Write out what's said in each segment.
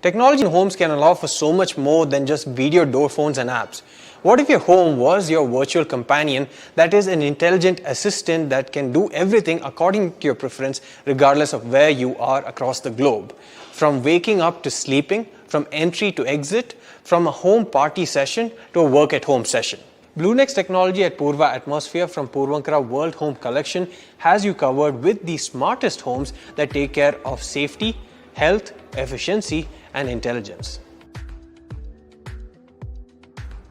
Technology in homes can allow for so much more than just video door phones and apps. What if your home was your virtual companion that is an intelligent assistant that can do everything according to your preference regardless of where you are across the globe? From waking up to sleeping, from entry to exit, from a home party session to a work at home session. BlueNex technology at Purva Atmosphere from Puravankara World Home Collection has you covered with the smartest homes that take care of safety, health, efficiency, and intelligence.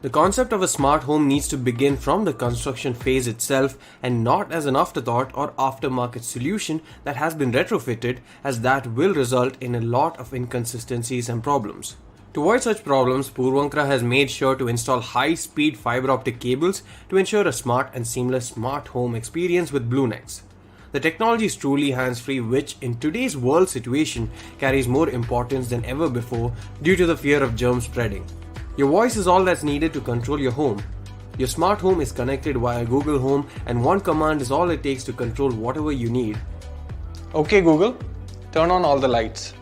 The concept of a smart home needs to begin from the construction phase itself and not as an afterthought or aftermarket solution that has been retrofitted, as that will result in a lot of inconsistencies and problems. To avoid such problems, Puravankara has made sure to install high-speed fiber optic cables to ensure a smart and seamless smart home experience with BlueNex. The technology is truly hands-free, which in today's world situation carries more importance than ever before due to the fear of germ spreading. Your voice is all that's needed to control your home. Your smart home is connected via Google Home, and one command is all it takes to control whatever you need. Okay Google, turn on all the lights.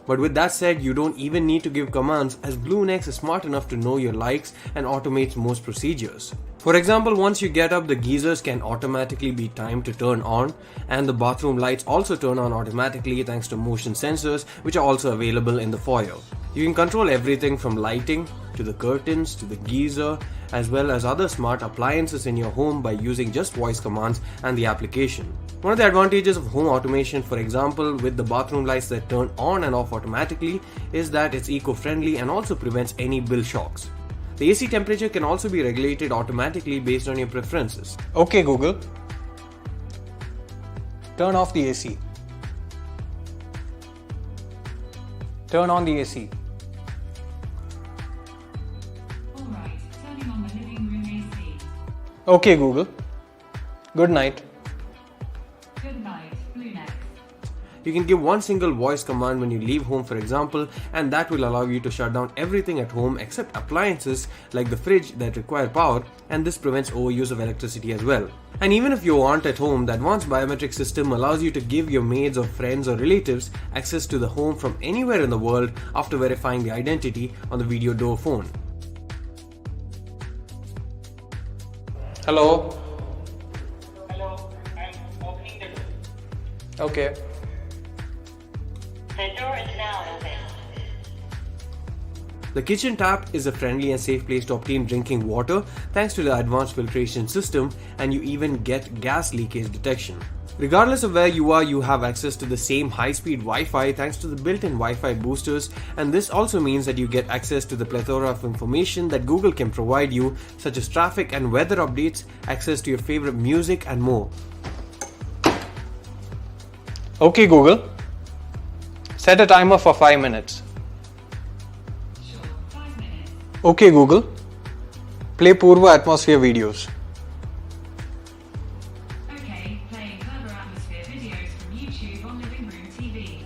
But with that said, you don't even need to give commands, as BlueNex is smart enough to know your likes and automates most procedures. For example, once you get up, the geysers can automatically be timed to turn on, and the bathroom lights also turn on automatically thanks to motion sensors, which are also available in the foyer. You can control everything from lighting to the curtains to the geyser, as well as other smart appliances in your home by using just voice commands and the application. One of the advantages of home automation, for example with the bathroom lights that turn on and off automatically, is that it's eco-friendly and also prevents any bill shocks. The AC temperature can also be regulated automatically based on your preferences. Okay Google, turn off the AC. Turn on the AC. Alright, turning on the living room AC. Okay Google, good night. Good night, BlueNex. You can give one single voice command when you leave home, for example, and that will allow you to shut down everything at home except appliances like the fridge that require power, and this prevents overuse of electricity as well. And even if you aren't at home, the advanced biometric system allows you to give your maids or friends or relatives access to the home from anywhere in the world after verifying the identity on the video door phone. Hello. Hello, I'm opening the door. Okay. The door is now open. The kitchen tap is a friendly and safe place to obtain drinking water thanks to the advanced filtration system, and you even get gas leakage detection. Regardless of where you are, you have access to the same high-speed Wi-Fi thanks to the built-in Wi-Fi boosters, and this also means that you get access to the plethora of information that Google can provide you, such as traffic and weather updates, access to your favorite music, and more. Okay Google, set a timer for 5 minutes. Sure, 5 minutes. Okay Google, play Purva Atmosphere videos. Okay, playing Purva Atmosphere videos from YouTube on Living Room TV.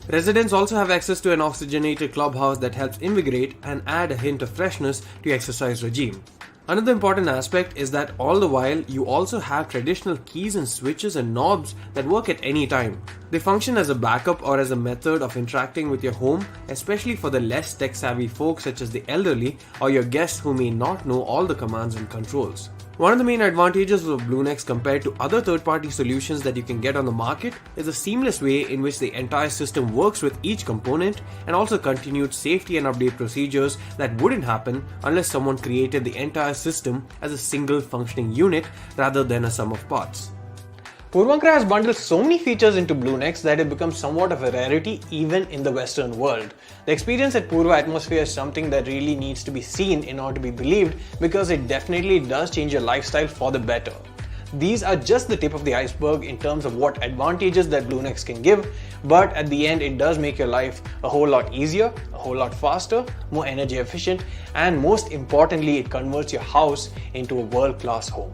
Residents also have access to an oxygenated clubhouse that helps invigorate and add a hint of freshness to your exercise regime. Another important aspect is that all the while you also have traditional keys and switches and knobs that work at any time. They function as a backup or as a method of interacting with your home, especially for the less tech-savvy folks such as the elderly or your guests who may not know all the commands and controls. One of the main advantages of BlueNex compared to other third-party solutions that you can get on the market is the seamless way in which the entire system works with each component, and also continued safety and update procedures that wouldn't happen unless someone created the entire system as a single functioning unit rather than a sum of parts. Puravankara has bundled so many features into BlueNex that it becomes somewhat of a rarity even in the Western world. The experience at Purva Atmosphere is something that really needs to be seen in order to be believed, because it definitely does change your lifestyle for the better. These are just the tip of the iceberg in terms of what advantages that BlueNex can give, but at the end it does make your life a whole lot easier, a whole lot faster, more energy efficient, and most importantly, it converts your house into a world-class home.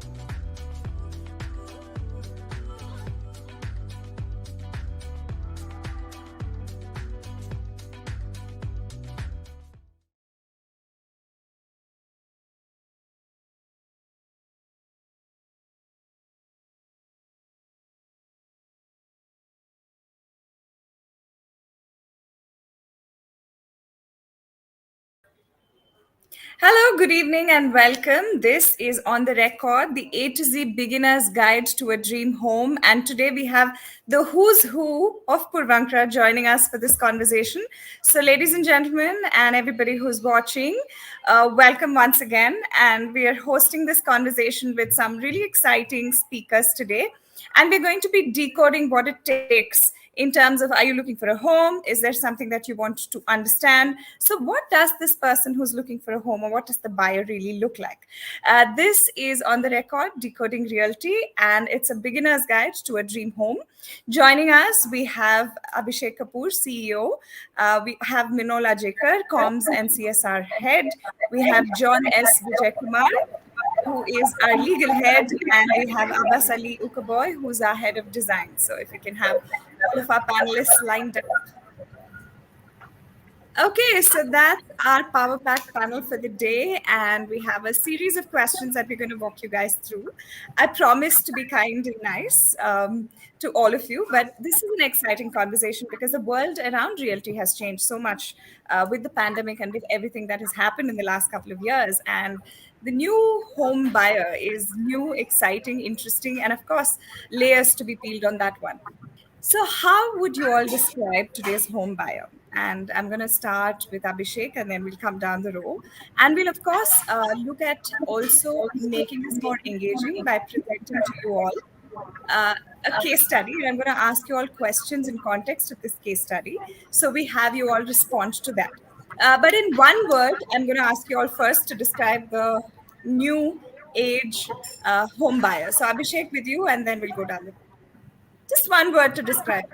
Hello, good evening, and welcome. This is On the Record, the A to Z beginner's guide to a dream home. And today we have the who's who of Puravankara joining us for this conversation. So, ladies and gentlemen, and everybody who's watching, welcome once again. And we are hosting this conversation with some really exciting speakers today. And we're going to be decoding what it takes in terms of, are you looking for a home? Is there something that you want to understand? So what does this person who's looking for a home, or what does the buyer really look like? This is On the Record, Decoding Realty, and it's a beginner's guide to a dream home. Joining us, we have Abhishek Kapoor, CEO. We have Minola Jekar, Comms and CSR Head. We have John S. Vijay Kumar, who is our legal head, and we have Abbas Ali Ukaboy, who's our head of design. So if we can have all of our panelists lined up. Okay, so that's our Power Pack panel for the day, and we have a series of questions that we're going to walk you guys through. I promise to be kind and nice to all of you, but this is an exciting conversation because the world around realty has changed so much with the pandemic and with everything that has happened in the last couple of years. And the new home buyer is new, exciting, interesting, and of course, layers to be peeled on that one. So, how would you all describe today's home buyer? And I'm going to start with Abhishek and then we'll come down the row. And we'll, of course, look at also making this more engaging by presenting to you all a case study. And I'm going to ask you all questions in context of this case study. So, we have you all respond to that. But in one word, I'm going to ask you all first to describe the new age home buyer. So, Abhishek, with you, and then we'll go down the just one word to describe.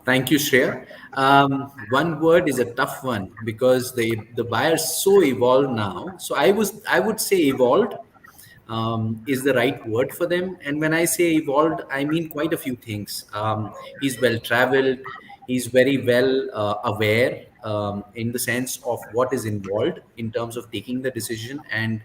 Thank you, Shreya. One word is a tough one because the buyer is so evolved now. So I would say evolved is the right word for them. And when I say evolved, I mean quite a few things. He's well traveled. He's very well aware in the sense of what is involved in terms of taking the decision, and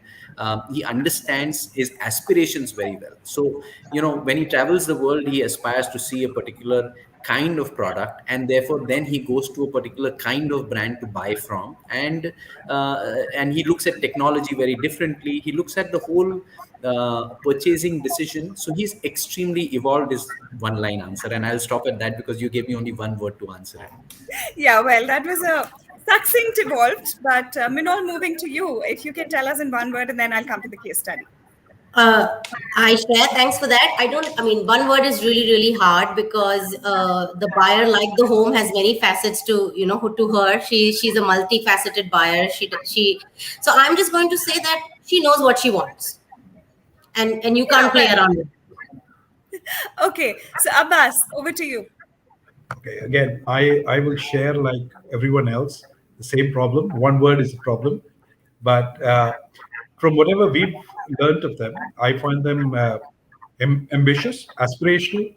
he understands his aspirations very well. So, when he travels the world, he aspires to see a particular kind of product, and therefore then he goes to a particular kind of brand to buy from, and he looks at technology very differently. He looks at the whole purchasing decision. So he's extremely evolved is one line answer, and I'll stop at that because you gave me only one word to answer it. Yeah, well, that was a succinct evolved, but Minol, moving to you, if you can tell us in one word, and then I'll come to the case study. Uh, I share. Thanks for that. I mean, one word is really, really hard because the buyer, like the home, has many facets to her. She's a multifaceted buyer. So I'm just going to say that she knows what she wants, and you can't play around with it. Okay, so Abbas, over to you. Okay, again, I will share like everyone else the same problem. One word is a problem, but from whatever we've learned of them, I find them ambitious, aspirational,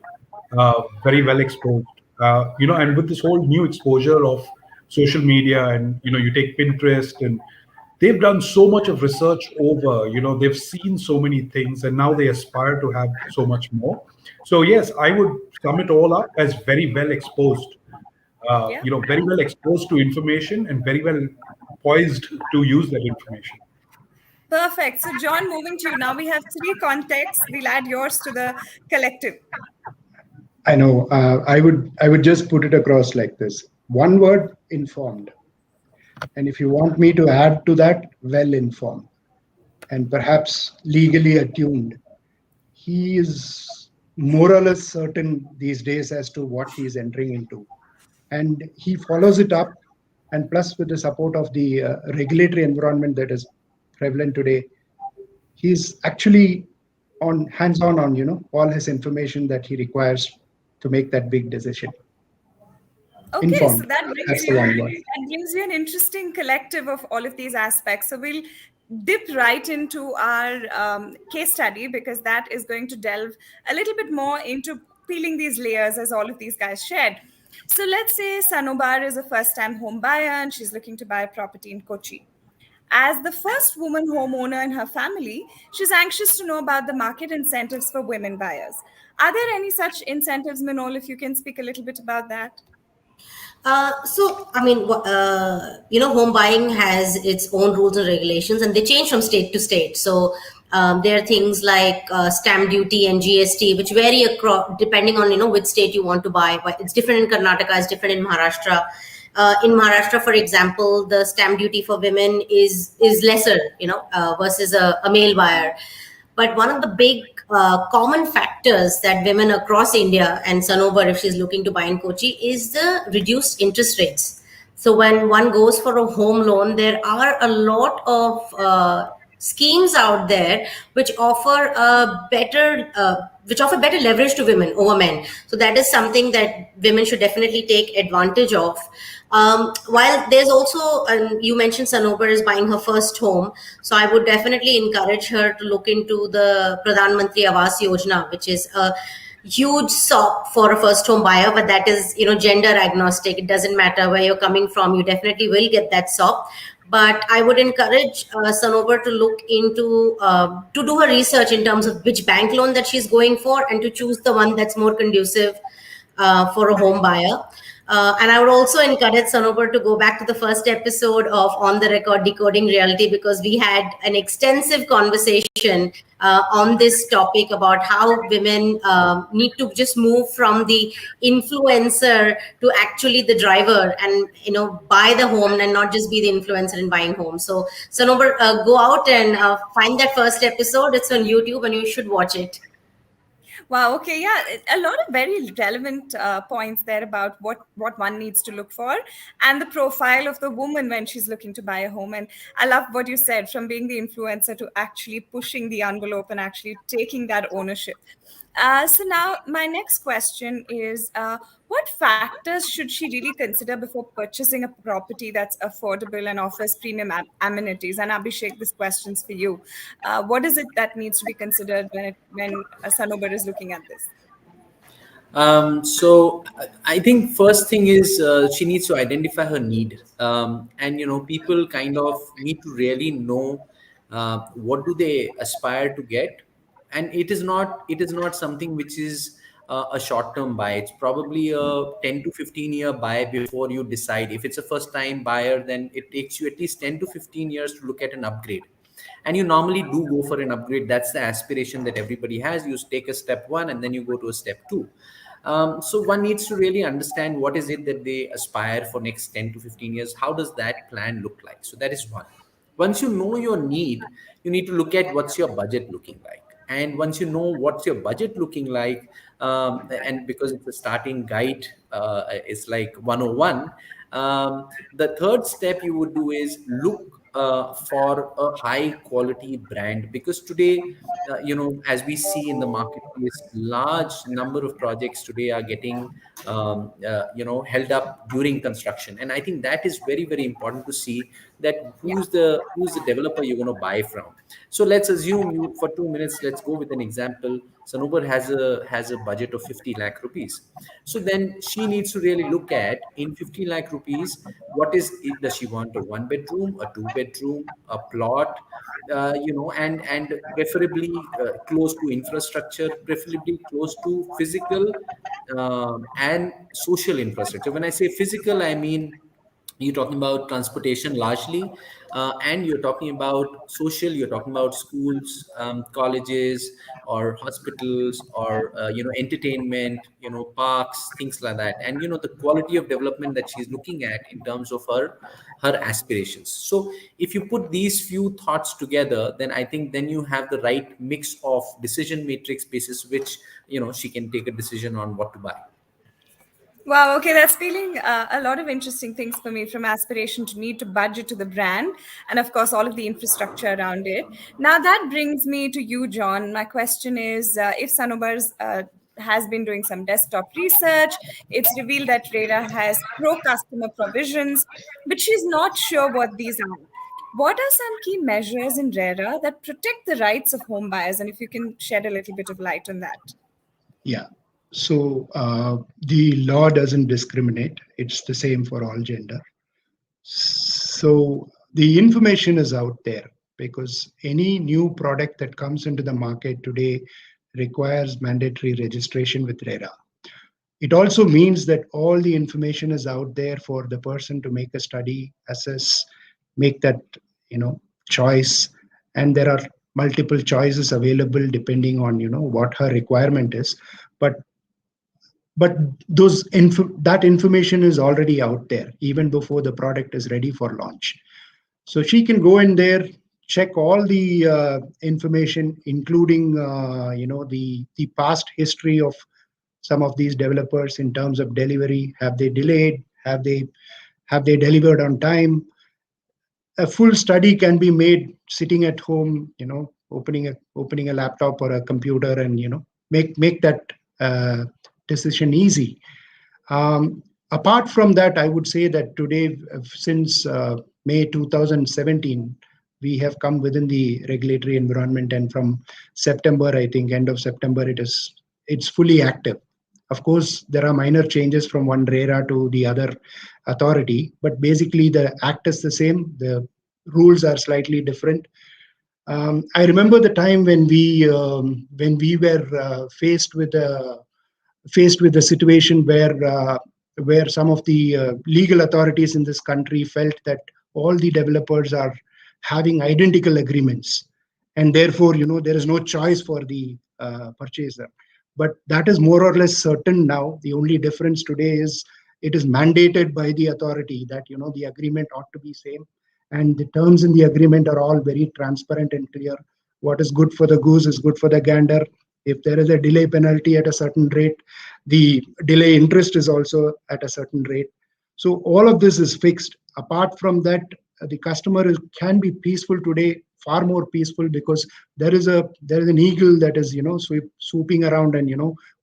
very well exposed. And with this whole new exposure of social media, and you take Pinterest, and they've done so much of research over. They've seen so many things, and now they aspire to have so much more. So yes, I would sum it all up as very well exposed. Yeah. Very well exposed to information and very well poised to use that information. Perfect. So, John, moving to you. Now we have three contexts. We'll add yours to the collective. I know. I would just put it across like this. One word: informed. And if you want me to add to that, well informed, and perhaps legally attuned. He is more or less certain these days as to what he is entering into, and he follows it up. And plus, with the support of the regulatory environment that is prevalent today, he's actually on hands-on on all his information that he requires to make that big decision. Okay, Informed. so That's the one word. that gives you an interesting collective of all of these aspects. So we'll dip right into our case study because that is going to delve a little bit more into peeling these layers as all of these guys shared. So let's say Sanobar is a first-time home buyer and she's looking to buy a property in Kochi. As the first woman homeowner in her family, she's anxious to know about the market incentives for women buyers. Are there any such incentives, Minol, if you can speak a little bit about that? I mean, home buying has its own rules and regulations, and they change from state to state. So there are things like stamp duty and GST, which vary across depending on which state you want to buy. But it's different in Karnataka, it's different in Maharashtra. In Maharashtra, for example, the stamp duty for women is lesser, versus a male buyer. But one of the big common factors that women across India and Sanobar, if she's looking to buy in Kochi, is the reduced interest rates. So when one goes for a home loan, there are a lot of schemes out there which offer better leverage to women over men. So that is something that women should definitely take advantage of. While there's also, you mentioned Sanobar is buying her first home, so I would definitely encourage her to look into the Pradhan Mantri Awas Yojana, which is a huge SOP for a first home buyer, but that is gender agnostic. It doesn't matter where you're coming from, you definitely will get that SOP. But I would encourage Sanobar to look into to do her research in terms of which bank loan that she's going for, and to choose the one that's more conducive for a home buyer. And I would also encourage Sanobar to go back to the first episode of On the Record Decoding Reality, because we had an extensive conversation on this topic about how women need to just move from the influencer to actually the driver, and buy the home and not just be the influencer in buying homes. So Sanobar, go out and find that first episode. It's on YouTube and you should watch it. Wow. Okay. Yeah. A lot of very relevant points there about what one needs to look for, and the profile of the woman when she's looking to buy a home. And I love what you said, from being the influencer to actually pushing the envelope and actually taking that ownership. So now my next question is, what factors should she really consider before purchasing a property that's affordable and offers premium amenities? And Abhishek, this question's for you. What is it that needs to be considered when a Sanobar is looking at this? So I think first thing is she needs to identify her need, and people kind of need to really know what do they aspire to get, and it is not something which is a short term buy. It's probably a 10 to 15-year buy before you decide. If it's a first time buyer, then it takes you at least 10 to 15 years to look at an upgrade, and you normally do go for an upgrade. That's the aspiration that everybody has. You take a step one and then you go to a step two. So one needs to really understand what is it that they aspire for next 10 to 15 years. How does that plan look like? So that is one. Once you know your need, you need to look at what's your budget looking like. And once you know what's your budget looking like, and because it's a starting guide, it's like 101. The third step you would do is look for a high quality brand, because today, as we see in the marketplace, large number of projects today are getting held up during construction, and I think that is very, very important to see that who's the developer you're going to buy from. So let's assume, you for 2 minutes, let's go with an example. Sanobar has a budget of 50 lakh rupees. So then she needs to really look at, in 50 lakh rupees, what is it? Does she want a 1 bedroom, a 2 bedroom, a plot, and preferably close to infrastructure, preferably close to physical and social infrastructure. When I say physical, I mean you're talking about transportation largely, and you're talking about social. You're talking about schools, colleges, or hospitals, or entertainment, parks, things like that, and the quality of development that she's looking at in terms of her aspirations. So if you put these few thoughts together, then I think then you have the right mix of decision matrix basis which she can take a decision on what to buy. Wow, okay, that's feeling a lot of interesting things for me, from aspiration to need to budget to the brand, and of course, all of the infrastructure around it. Now, that brings me to you, John. My question is, if Sanobar's has been doing some desktop research, it's revealed that RERA has pro-customer provisions, but she's not sure what these are. What are some key measures in RERA that protect the rights of home buyers? And if you can shed a little bit of light on that. Yeah. So the law doesn't discriminate. It's the same for all gender. So the information is out there, because any new product that comes into the market today requires mandatory registration with RERA. It also means that all the information is out there for the person to make a study, assess, make that, choice. And there are multiple choices available depending on, what her requirement is. But that information is already out there even before the product is ready for launch. So she can go in there, check all the information, including the past history of some of these developers in terms of delivery. Have they delayed? Have they delivered on time? A full study can be made sitting at home, opening a laptop or a computer, and make that decision easy. Apart from that, I would say that today, since May 2017, we have come within the regulatory environment, and from September, I think end of September, it's fully active. Of course, there are minor changes from one RERA to the other authority, but basically the act is the same. The rules are slightly different. I remember the time when we were faced with a situation where some of the legal authorities in this country felt that all the developers are having identical agreements, and therefore there is no choice for the purchaser. But that is more or less certain now. The only difference today is it is mandated by the authority that the agreement ought to be same, and the terms in the agreement are all very transparent and clear. What is good for the goose is good for the gander. If there is a delay penalty at a certain rate, the delay interest is also at a certain rate. So all of this is fixed. Apart from that, the customer can be peaceful today, far more peaceful, because there is an eagle that is swooping around and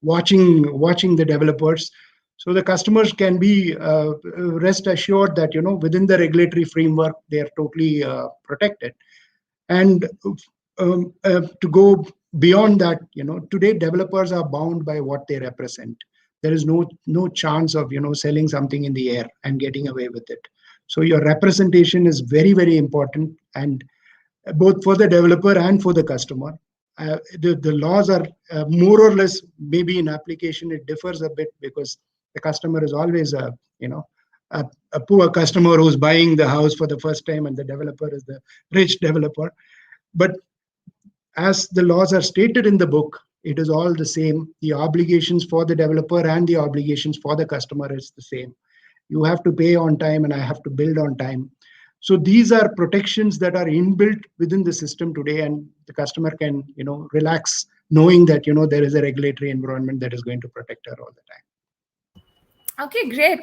watching the developers. So the customers can be rest assured that within the regulatory framework they are totally protected. And to go beyond that, today developers are bound by what they represent. There is no chance of selling something in the air and getting away with it. So your representation is very, very important, and both for the developer and for the customer. The laws are more or less, maybe in application it differs a bit, because the customer is always a poor customer who's buying the house for the first time, and the developer is the rich developer. But as the laws are stated in the book, it is all the same. The obligations for the developer and the obligations for the customer is the same. You have to pay on time, and I have to build on time. So these are protections that are inbuilt within the system today, and the customer can relax knowing that there is a regulatory environment that is going to protect her all the time. Okay, great.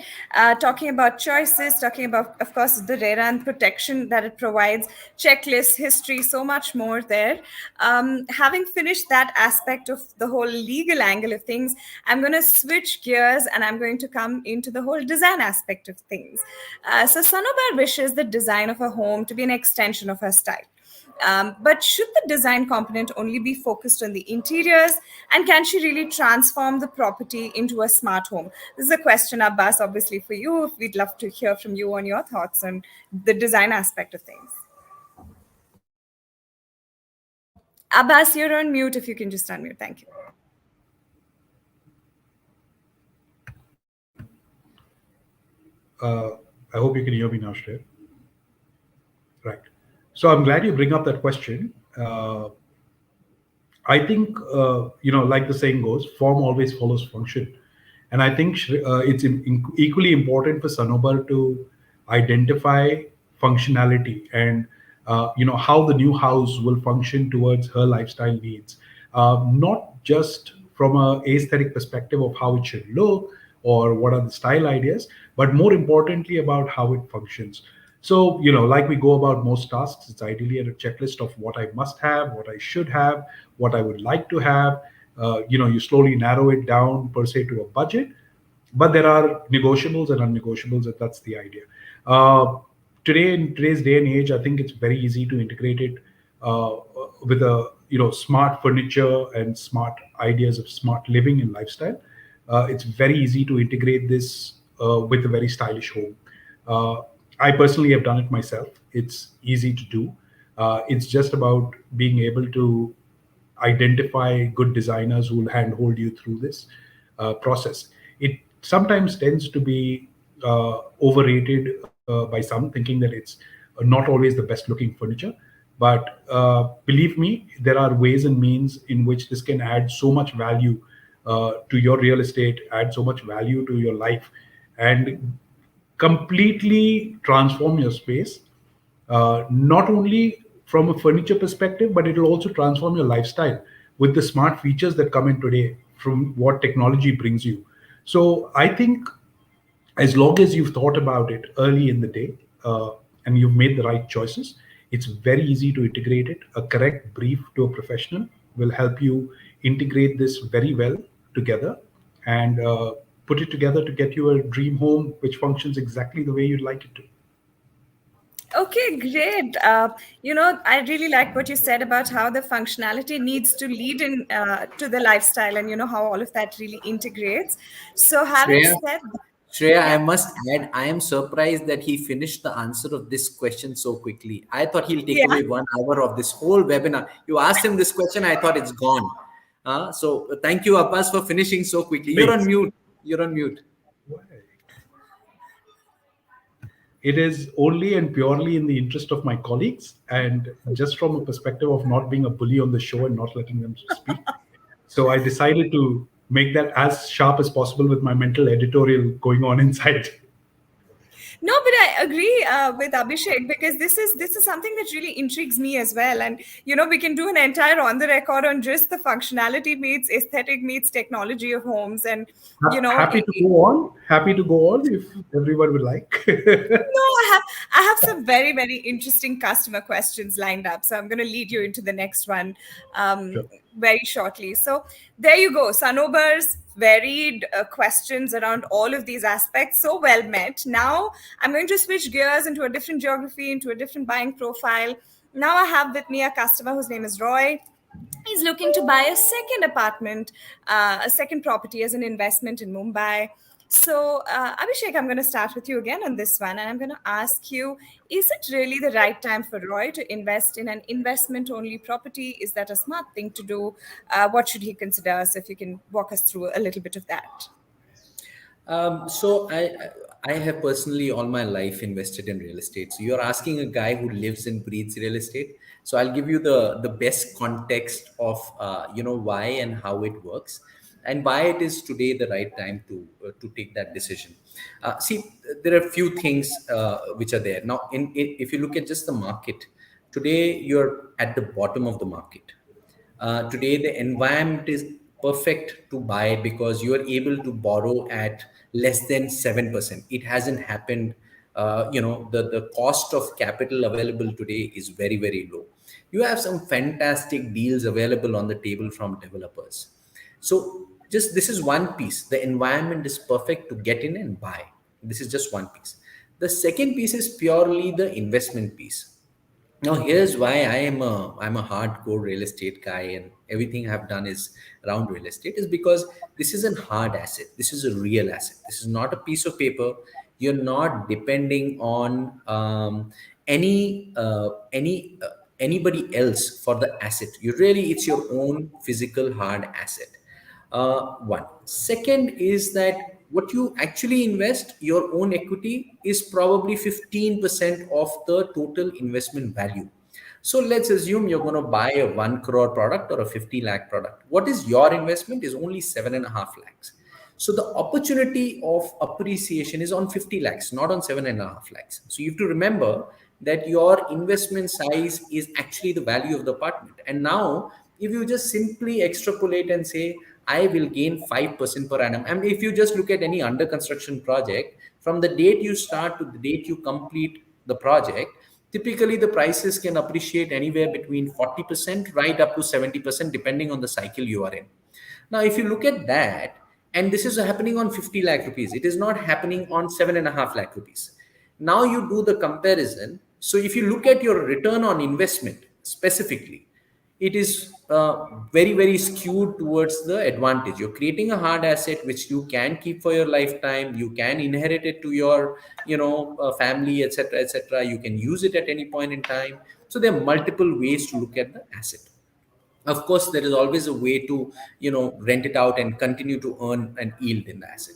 Talking about choices, talking about, of course, the RERA and protection that it provides, checklists, history, so much more there. Having finished that aspect of the whole legal angle of things, I'm going to switch gears and I'm going to come into the whole design aspect of things. So Sanobar wishes the design of a home to be an extension of her style. But should the design component only be focused on the interiors, and can she really transform the property into a smart home? This is a question, Abbas, obviously for you. We'd love to hear from you on your thoughts on the design aspect of things. Abbas, you're on mute. If you can just unmute. Thank you. I hope you can hear me now, Shreya. Right. So I'm glad you bring up that question. I think, like the saying goes, form always follows function. And I think it's equally important for Sanobar to identify functionality and, how the new house will function towards her lifestyle needs. Not just from an aesthetic perspective of how it should look or what are the style ideas, but more importantly about how it functions. So, like we go about most tasks, it's ideally a checklist of what I must have, what I should have, what I would like to have. You slowly narrow it down per se to a budget, but there are negotiables and unnegotiables, and that's the idea. Today, in today's day and age, I think it's very easy to integrate it with smart furniture and smart ideas of smart living and lifestyle. It's very easy to integrate this with a very stylish home. I personally have done it myself. It's easy to do. It's just about being able to identify good designers who will handhold you through this process. it sometimes tends to be overrated by some, thinking that it's not always the best looking furniture. But believe me, there are ways and means in which this can add so much value to your real estate, add so much value to your life, and completely transform your space, not only from a furniture perspective, but it will also transform your lifestyle with the smart features that come in today from what technology brings you. So I think as long as you've thought about it early in the day, and you've made the right choices, it's very easy to integrate it. A correct brief to a professional will help you integrate this very well together, and put it together to get you a dream home which functions exactly the way you'd like it to. Okay, great. I really like what you said about how the functionality needs to lead in to the lifestyle, and how all of that really integrates. So, having Shreya, said Shreya, I yeah. must add, I am surprised that he finished the answer of this question so quickly. I thought he'll take Yeah. away 1 hour of this whole webinar. You asked him this question, I thought it's gone. So thank you, Abbas, for finishing so quickly. You're on Please. mute. You're on mute. It is only and purely in the interest of my colleagues, and just from a perspective of not being a bully on the show and not letting them speak. So I decided to make that as sharp as possible with my mental editorial going on inside. No, but I agree with Abhishek, because this is something that really intrigues me as well. And we can do an entire on the record on just the functionality meets aesthetic meets technology of homes, and Happy to go on. Happy to go on if everyone would like. no, I have some very, very interesting customer questions lined up. So I'm going to lead you into the next one Sure. very shortly. So there you go. Sanobar's varied questions around all of these aspects, so well met. Now I'm going to switch gears into a different geography, into a different buying profile. Now I have with me a customer whose name is Roy. He's looking to buy a second apartment, a second property as an investment in Mumbai. So, Abhishek, I'm going to start with you again on this one. And I'm going to ask you, is it really the right time for Roy to invest in an investment only property? Is that a smart thing to do? What should he consider? So, if you can walk us through a little bit of that. So I have personally all my life invested in real estate. So you're asking a guy who lives and breathes real estate. So I'll give you the best context of why and how it works, and why it is today the right time to take that decision. See, there are a few things which are there now. If you look at just the market today, you're at the bottom of the market. Today the environment is perfect to buy because you are able to borrow at less than 7%. It hasn't happened. The cost of capital available today is very, very low. You have some fantastic deals available on the table from developers. So just this is one piece. The environment is perfect to get in and buy. This is just one piece. The second piece is purely the investment piece. Now, here's why I'm a hardcore real estate guy, and everything I've done is around real estate is because this is a hard asset. This is a real asset. This is not a piece of paper. You're not depending on anybody else for the asset. It's your own physical hard asset. One. Second is that what you actually invest, your own equity, is probably 15% of the total investment value. So let's assume you're going to buy a 1 crore product or a 50 lakh product. What is your investment is only 7.5 lakhs. So the opportunity of appreciation is on 50 lakhs, not on 7.5 lakhs. So you have to remember that your investment size is actually the value of the apartment. And now, if you just simply extrapolate and say, I will gain 5% per annum. And if you just look at any under construction project, from the date you start to the date you complete the project, typically the prices can appreciate anywhere between 40% right up to 70%, depending on the cycle you are in. Now, if you look at that, and this is happening on 50 lakh rupees, it is not happening on 7.5 lakh rupees. Now you do the comparison. So if you look at your return on investment specifically, it is very, very skewed towards the advantage. You're creating a hard asset which you can keep for your lifetime. You can inherit it to your family, etc., etc. You can use it at any point in time. So there are multiple ways to look at the asset. Of course, there is always a way to rent it out and continue to earn an yield in the asset.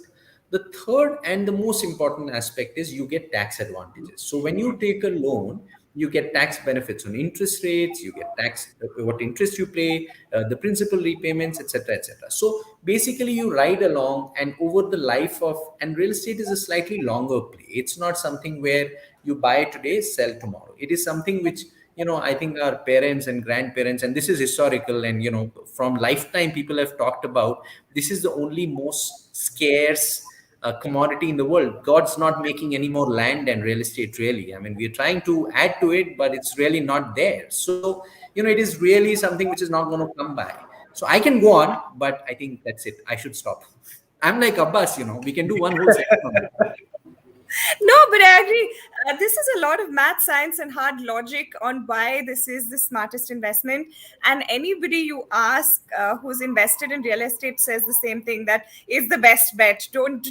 The third and the most important aspect is you get tax advantages. So when you take a loan, you get tax benefits on interest rates, you get tax what interest you pay, the principal repayments, etc., etc. So basically, you ride along, and over the life of, and real estate is a slightly longer play. It's not something where you buy today, sell tomorrow. It is something which, I think our parents and grandparents, and this is historical, and from lifetime people have talked about, this is the only most scarce commodity in the world. God's not making any more land and real estate, really. I mean, we're trying to add to it, but it's really not there. So, it is really something which is not going to come by. So I can go on, but I think that's it. I should stop. I'm like Abbas, we can do one whole session on it. No, but I agree. This is a lot of math, science, and hard logic on why this is the smartest investment. And anybody you ask who's invested in real estate says the same thing, that is the best bet.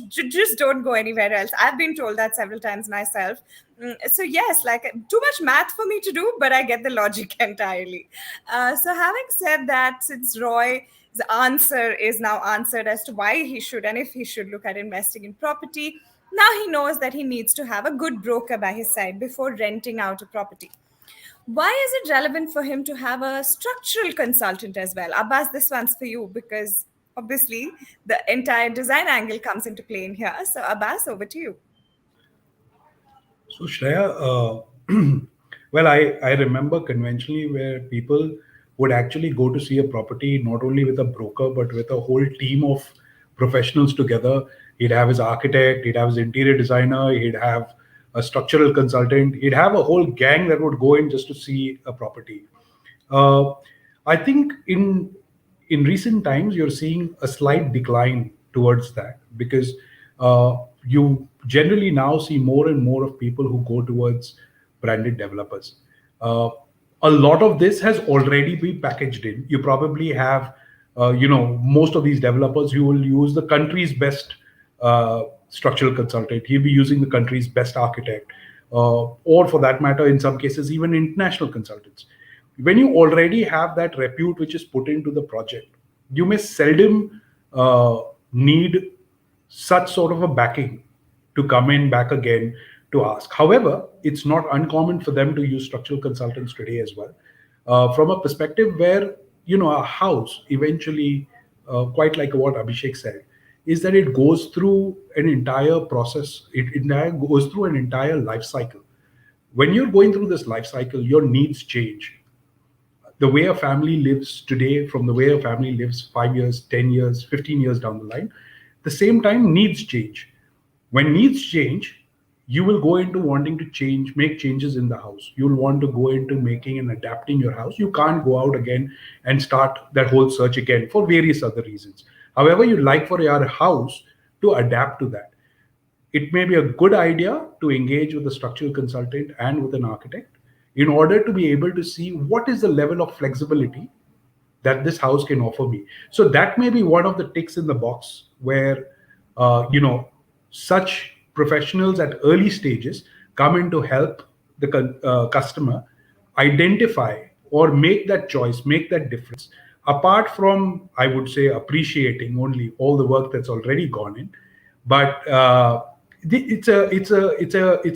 Just don't go anywhere else. I've been told that several times myself. So yes, like too much math for me to do, but I get the logic entirely. So having said that, since Roy's answer is now answered as to why he should and if he should look at investing in property, now he knows that he needs to have a good broker by his side before renting out a property. Why is it relevant for him to have a structural consultant as well? Abbas, this one's for you because obviously the entire design angle comes into play in here. So Abbas, over to you. So Shreya, well, I remember conventionally where people would actually go to see a property not only with a broker but with a whole team of professionals together. He'd have his architect, he'd have his interior designer, he'd have a structural consultant, he'd have a whole gang that would go in just to see a property. I think in recent times you're seeing a slight decline towards that because you generally now see more and more of people who go towards branded developers. A lot of this has already been packaged in. You probably have, most of these developers who will use the country's best structural consultant. He'll be using the country's best architect, or for that matter, in some cases, even international consultants. When you already have that repute which is put into the project, you may seldom need such sort of a backing to come in back again to ask. However, it's not uncommon for them to use structural consultants today as well. From a perspective where, a house eventually, quite like what Abhishek said, is that it goes through an entire process. It goes through an entire life cycle. When you're going through this life cycle, your needs change. The way a family lives today from the way a family lives 5 years, 10 years, 15 years down the line, the same time needs change. When needs change, you will go into wanting to make changes in the house. You'll want to go into making and adapting your house. You can't go out again and start that whole search again for various other reasons. However, you'd like for your house to adapt to that. It may be a good idea to engage with a structural consultant and with an architect in order to be able to see what is the level of flexibility that this house can offer me. So that may be one of the ticks in the box where, such professionals at early stages come in to help the customer identify or make that choice, make that difference. Apart from, I would say, appreciating only all the work that's already gone in, but it's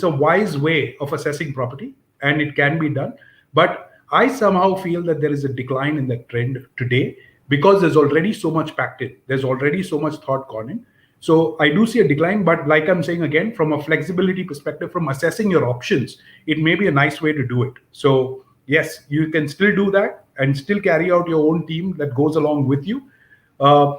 a wise way of assessing property, and it can be done. But I somehow feel that there is a decline in that trend today because there's already so much packed in. There's already so much thought gone in. So I do see a decline, but like I'm saying again, from a flexibility perspective, from assessing your options, it may be a nice way to do it. So yes, you can still do that and still carry out your own team that goes along with you.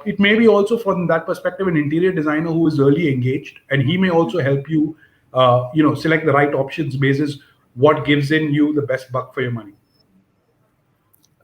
It may be also from that perspective an interior designer who is early engaged, and he may also help you, select the right options basis what gives in you the best buck for your money.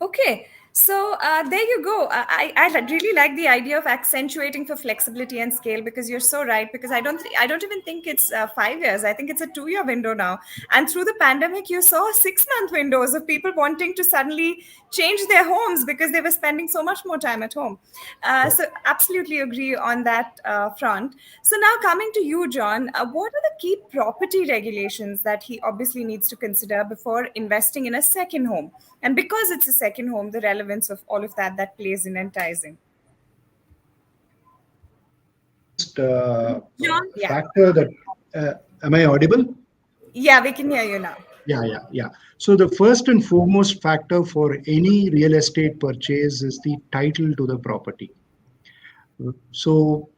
Okay. So there you go. I really like the idea of accentuating for flexibility and scale, because you're so right. Because I don't even think it's 5 years. I think it's a 2-year window now. And through the pandemic, you saw 6-month windows of people wanting to suddenly change their homes because they were spending so much more time at home. So absolutely agree on that front. So now coming to you, John, what are the key property regulations that he obviously needs to consider before investing in a second home? And because it's a second home, the relevance of all of that plays in enticing. John? Yeah. factor that, am I audible? Yeah, we can hear you now. Yeah. So the first and foremost factor for any real estate purchase is the title to the property. So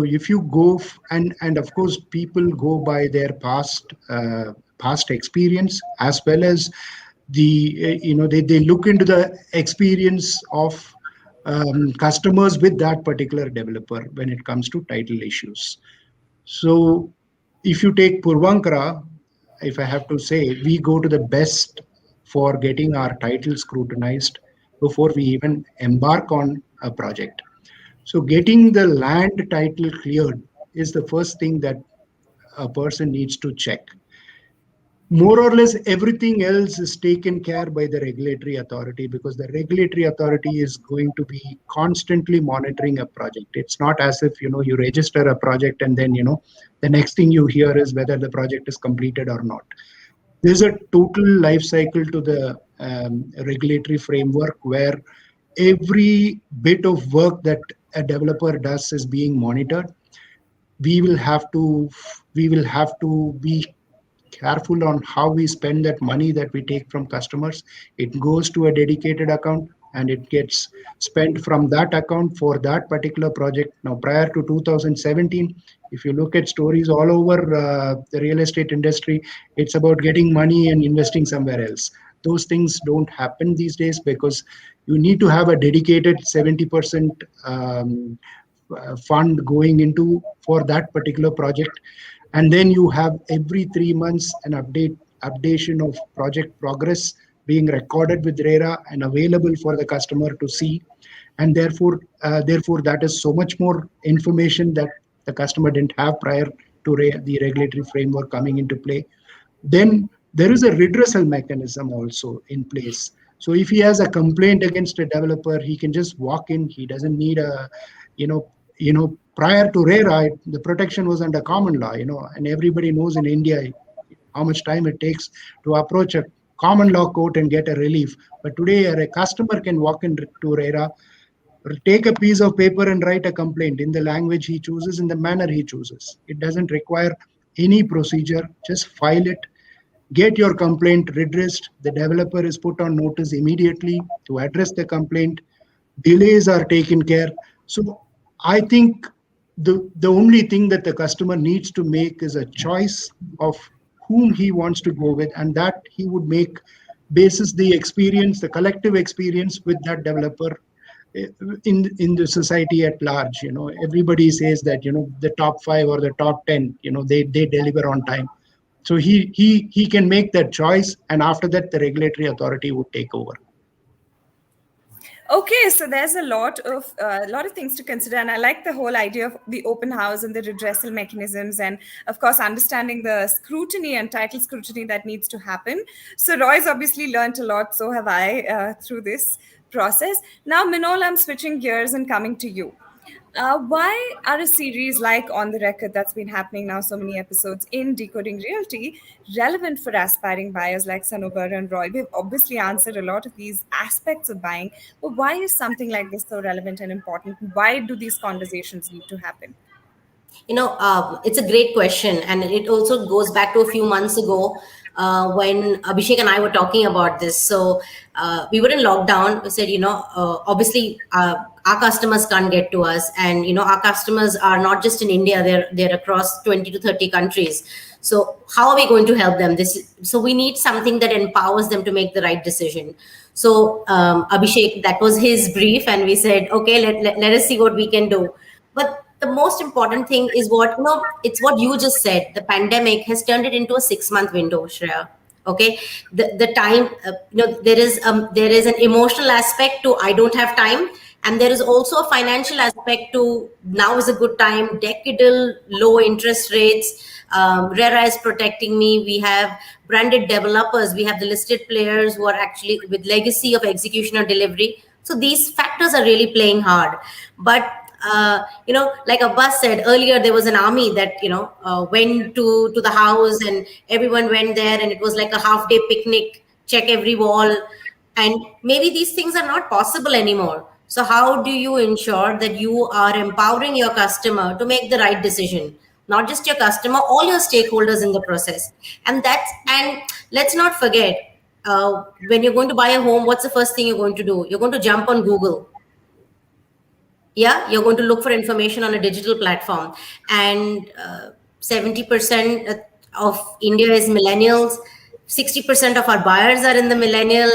if you go and of course people go by their past experience, as well as they look into the experience of customers with that particular developer when it comes to title issues. So if you take Puravankara, if I have to say, we go to the best for getting our title scrutinized before we even embark on a project. So getting the land title cleared is the first thing that a person needs to check. More or less everything else is taken care by the regulatory authority, because the regulatory authority is going to be constantly monitoring a project. It's not as if you register a project and then the next thing you hear is whether the project is completed or not. There's a total life cycle to the regulatory framework where every bit of work that a developer does is being monitored. We will have to be careful on how we spend that money that we take from customers. It goes to a dedicated account and it gets spent from that account for that particular project. Now, prior to 2017, if you look at stories all over the real estate industry, it's about getting money and investing somewhere else. Those things don't happen these days, because you need to have a dedicated 70% fund going into for that particular project, and then you have every 3 months an updation of project progress being recorded with RERA and available for the customer to see. And therefore that is so much more information that the customer didn't have prior to the regulatory framework coming into play. Then there is a redressal mechanism also in place. So if he has a complaint against a developer, he can just walk in. He doesn't need a prior to RERA, the protection was under common law, and everybody knows in India how much time it takes to approach a common law court and get a relief. But today, a customer can walk into RERA, take a piece of paper and write a complaint in the language he chooses, in the manner he chooses. It doesn't require any procedure. Just file it, get your complaint redressed. The developer is put on notice immediately to address the complaint. Delays are taken care. So I think the only thing that the customer needs to make is a choice of whom he wants to go with, and that he would make basis the experience, the collective experience with that developer in the society at large. Everybody says that the top 5 or the top 10, they deliver on time. So he can make that choice, and after that the regulatory authority would take over. Okay, so there's a lot of things to consider, and I like the whole idea of the open house and the redressal mechanisms, and of course understanding the scrutiny and title scrutiny that needs to happen. So Roy's obviously learned a lot, so have I through this process. Now, Minol, I'm switching gears and coming to you. Why are a series like On the Record, that's been happening now so many episodes in Decoding Realty, relevant for aspiring buyers like Sanobar and Roy? We've obviously answered a lot of these aspects of buying, but why is something like this so relevant and important? Why do these conversations need to happen? It's a great question, and it also goes back to a few months ago when Abhishek and I were talking about this. So we were in lockdown. We said, obviously our customers can't get to us, and our customers are not just in India; they're across 20 to 30 countries. So how are we going to help them? So we need something that empowers them to make the right decision. So Abhishek, that was his brief, and we said, okay, let us see what we can do. But the most important thing is it's what you just said. The pandemic has turned it into a 6-month window, Shreya. Okay, the time, there is an emotional aspect to I don't have time, and there is also a financial aspect to now is a good time. Decadal low interest rates. RERA is protecting me. We have branded developers. We have the listed players who are actually with legacy of execution or delivery. So these factors are really playing hard, but like Abbas said earlier, there was an army that went to the house, and everyone went there, and it was like a half-day picnic, check every wall. And maybe these things are not possible anymore. So how do you ensure that you are empowering your customer to make the right decision? Not just your customer, all your stakeholders in the process. And let's not forget, when you're going to buy a home, what's the first thing you're going to do? You're going to jump on Google. Yeah, you're going to look for information on a digital platform. And 70% of India is millennials. 60% of our buyers are in the millennial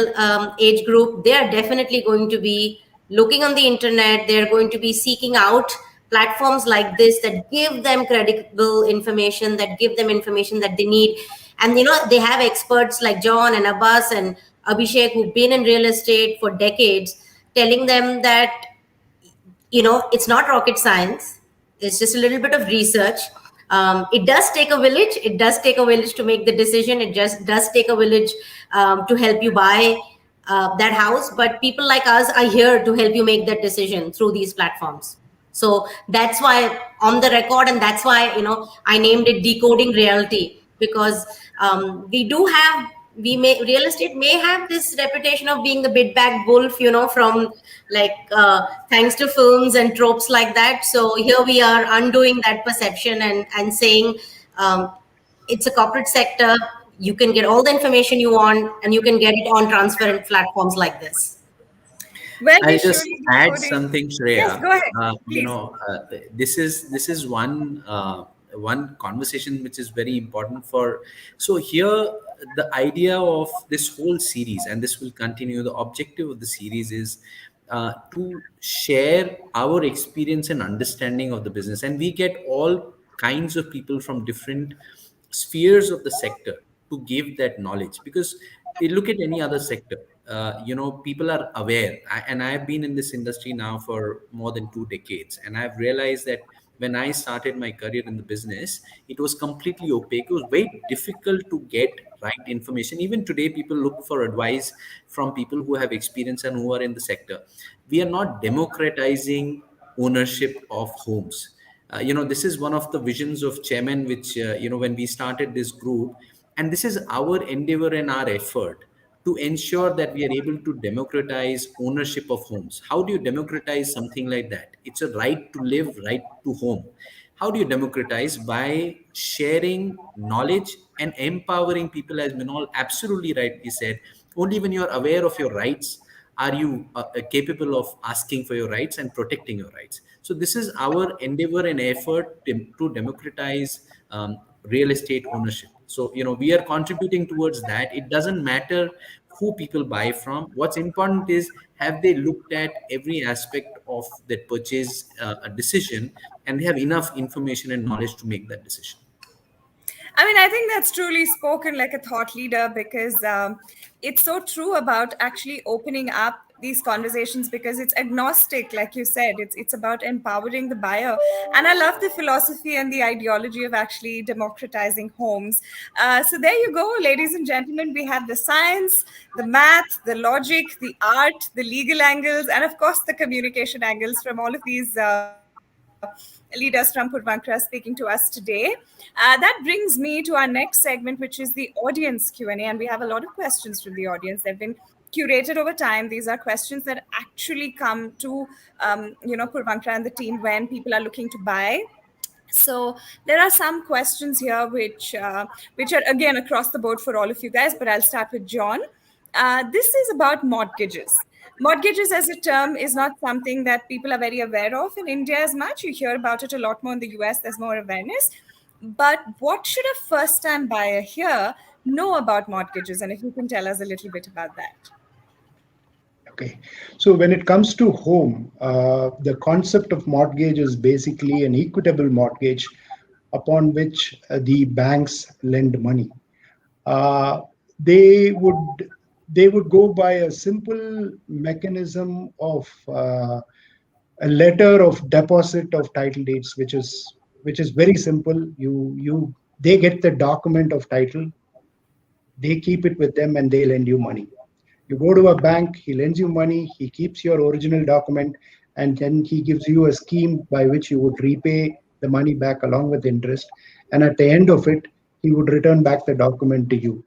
age group. They are definitely going to be looking on the internet. They're going to be seeking out platforms like this that give them credible information, that give them information that they need. And they have experts like John and Abbas and Abhishek who've been in real estate for decades, telling them that it's not rocket science. It's just a little bit of research. It does take a village. It does take a village to make the decision. It just does take a village to help you buy that house. But people like us are here to help you make that decision through these platforms. So that's why on the record, and that's why I named it Decoding Reality, because real estate may have this reputation of being the big bad wolf, from like thanks to films and tropes like that. So here we are undoing that perception and saying it's a corporate sector. You can get all the information you want, and you can get it on transparent platforms like this. Well, I'll just add something, Shreya. Yes, go ahead. This is one conversation which is very important for. So here, the idea of this whole series, and this will continue. The objective of the series is to share our experience and understanding of the business, and we get all kinds of people from different spheres of the sector to give that knowledge, because you look at any other sector, people are aware. And I have been in this industry now for more than 2 decades, and I've realized that when I started my career in the business, it was completely opaque. It was very difficult to get right information. Even today, people look for advice from people who have experience and who are in the sector. We are not democratizing ownership of homes. This is one of the visions of chairman, which, when we started this group, and this is our endeavor and our effort to ensure that we are able to democratize ownership of homes. How do you democratize something like that? It's a right to live, right to home. How do you democratize? By sharing knowledge and empowering people, as Minol absolutely rightly said. Only when you're aware of your rights are you capable of asking for your rights and protecting your rights. So this is our endeavor and effort to democratize real estate ownership. So, we are contributing towards that. It doesn't matter who people buy from. What's important is, have they looked at every aspect of that purchase decision, and they have enough information and knowledge to make that decision. I mean, I think that's truly spoken like a thought leader, because it's so true about actually opening up these conversations, because it's agnostic, like you said. It's about empowering the buyer. And I love the philosophy and the ideology of actually democratizing homes. So there you go, ladies and gentlemen. We have the science, the math, the logic, the art, the legal angles, and of course the communication angles from all of these leaders from Puravankara speaking to us today. That brings me to our next segment, which is the audience Q&A. And we have a lot of questions from the audience. They've been curated over time. These are questions that actually come to, Puravankara and the team when people are looking to buy. So there are some questions here which are again across the board for all of you guys, but I'll start with John. This is about mortgages. Mortgages as a term is not something that people are very aware of in India as much. You hear about it a lot more in the US. There's more awareness. But what should a first-time buyer here know about mortgages? And if you can tell us a little bit about that. Okay. So when it comes to home, the concept of mortgage is basically an equitable mortgage upon which the banks lend money. They would go by a simple mechanism of a letter of deposit of title deeds, which is very simple. They get the document of title, they keep it with them, and they lend you money. You go to a bank, he lends you money, he keeps your original document, and then he gives you a scheme by which you would repay the money back along with interest. And at the end of it, he would return back the document to you.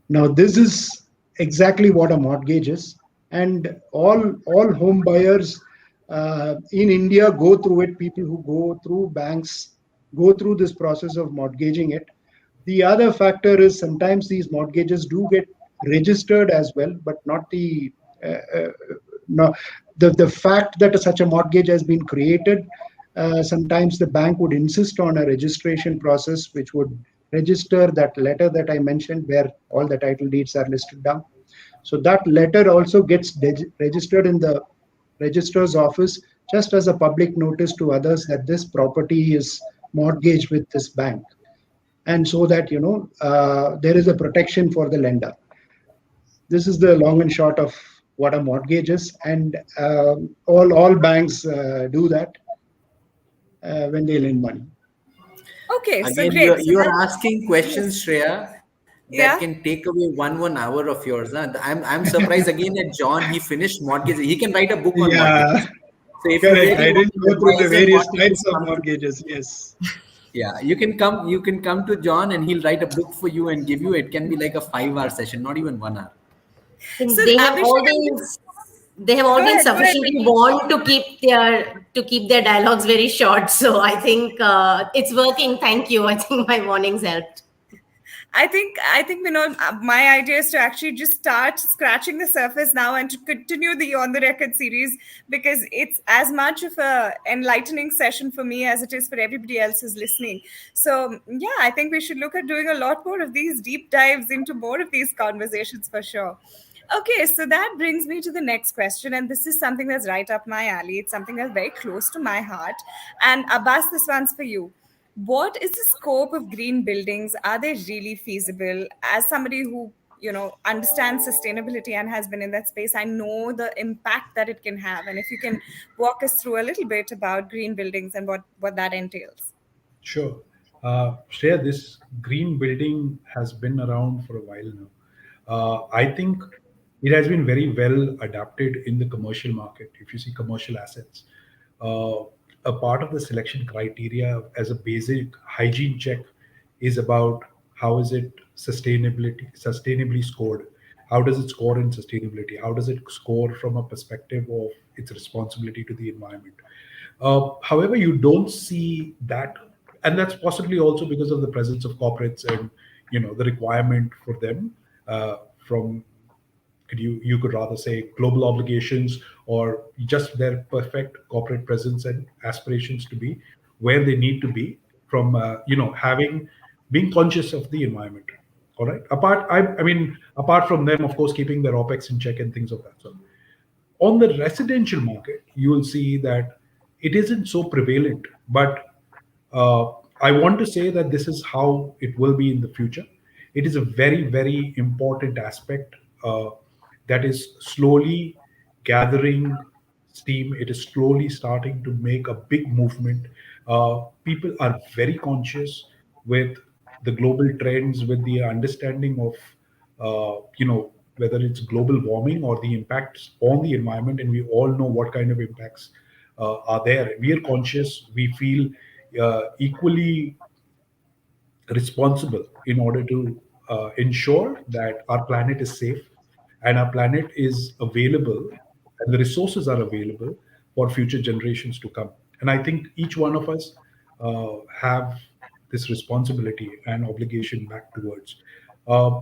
Now, this is exactly what a mortgage is. And all home buyers in India go through it. People who go through banks go through this process of mortgaging it. The other factor is sometimes these mortgages do get registered as well, but not uh, uh, no, the fact that such a mortgage has been created. Sometimes the bank would insist on a registration process, which would register that letter that I mentioned, where all the title deeds are listed down. So that letter also gets registered in the registrar's office, just as a public notice to others that this property is mortgaged with this bank, and so that there is a protection for the lender. This is the long and short of what a mortgage is, and all banks do that when they lend money. Okay, so Again, great. So you're that, asking questions, Shreya, that yeah. can take away one hour of yours. Huh? I'm surprised again that John, he finished mortgages. He can write a book on Yeah, mortgages. So if you correct. really I want didn't go through the advice on various mortgages, types of come to, mortgages. Yes. yeah, you can come to John and he'll write a book for you and give you. It can be like a 5 hour session, not even 1 hour. So They have Abhishek, all been they have all go been ahead, go ahead. sufficiently warned to keep their dialogues very short. So I think it's working. Thank you. I think my warnings helped. I think my idea is to actually just start scratching the surface now and to continue the on the record series, because it's as much of a enlightening session for me as it is for everybody else who's listening. So yeah, I think we should look at doing a lot more of these deep dives into more of these conversations for sure. Okay, so that brings me to the next question, and this is something that's right up my alley. It's something that's very close to my heart. And Abbas, this one's for you. What is the scope of green buildings? Are they really feasible? As somebody who understands sustainability and has been in that space, I know the impact that it can have. And if you can walk us through a little bit about green buildings and what that entails. Sure. Shreya, this green building has been around for a while now. I think it has been very well adapted in the commercial market. If you see commercial assets, uh, a part of the selection criteria as a basic hygiene check is about how is it sustainably scored. How does it score in sustainability? How does it score from a perspective of its responsibility to the environment? However, you don't see that, and that's possibly also because of the presence of corporates and the requirement for them from you could rather say global obligations, or just their perfect corporate presence and aspirations to be where they need to be from having being conscious of the environment. All right, I mean apart from them, of course, keeping their opex in check and things of that sort. On the residential market, you will see that it isn't so prevalent, but uh, I want to say that this is how it will be in the future. It is a very, very important aspect that is slowly gathering steam. It is slowly starting to make a big movement. People are very conscious with the global trends, with the understanding of whether it's global warming or the impacts on the environment, and we all know what kind of impacts are there. We are conscious. We feel equally responsible in order to ensure that our planet is safe and our planet is available and the resources are available for future generations to come. And I think each one of us have this responsibility and obligation back towards. Uh,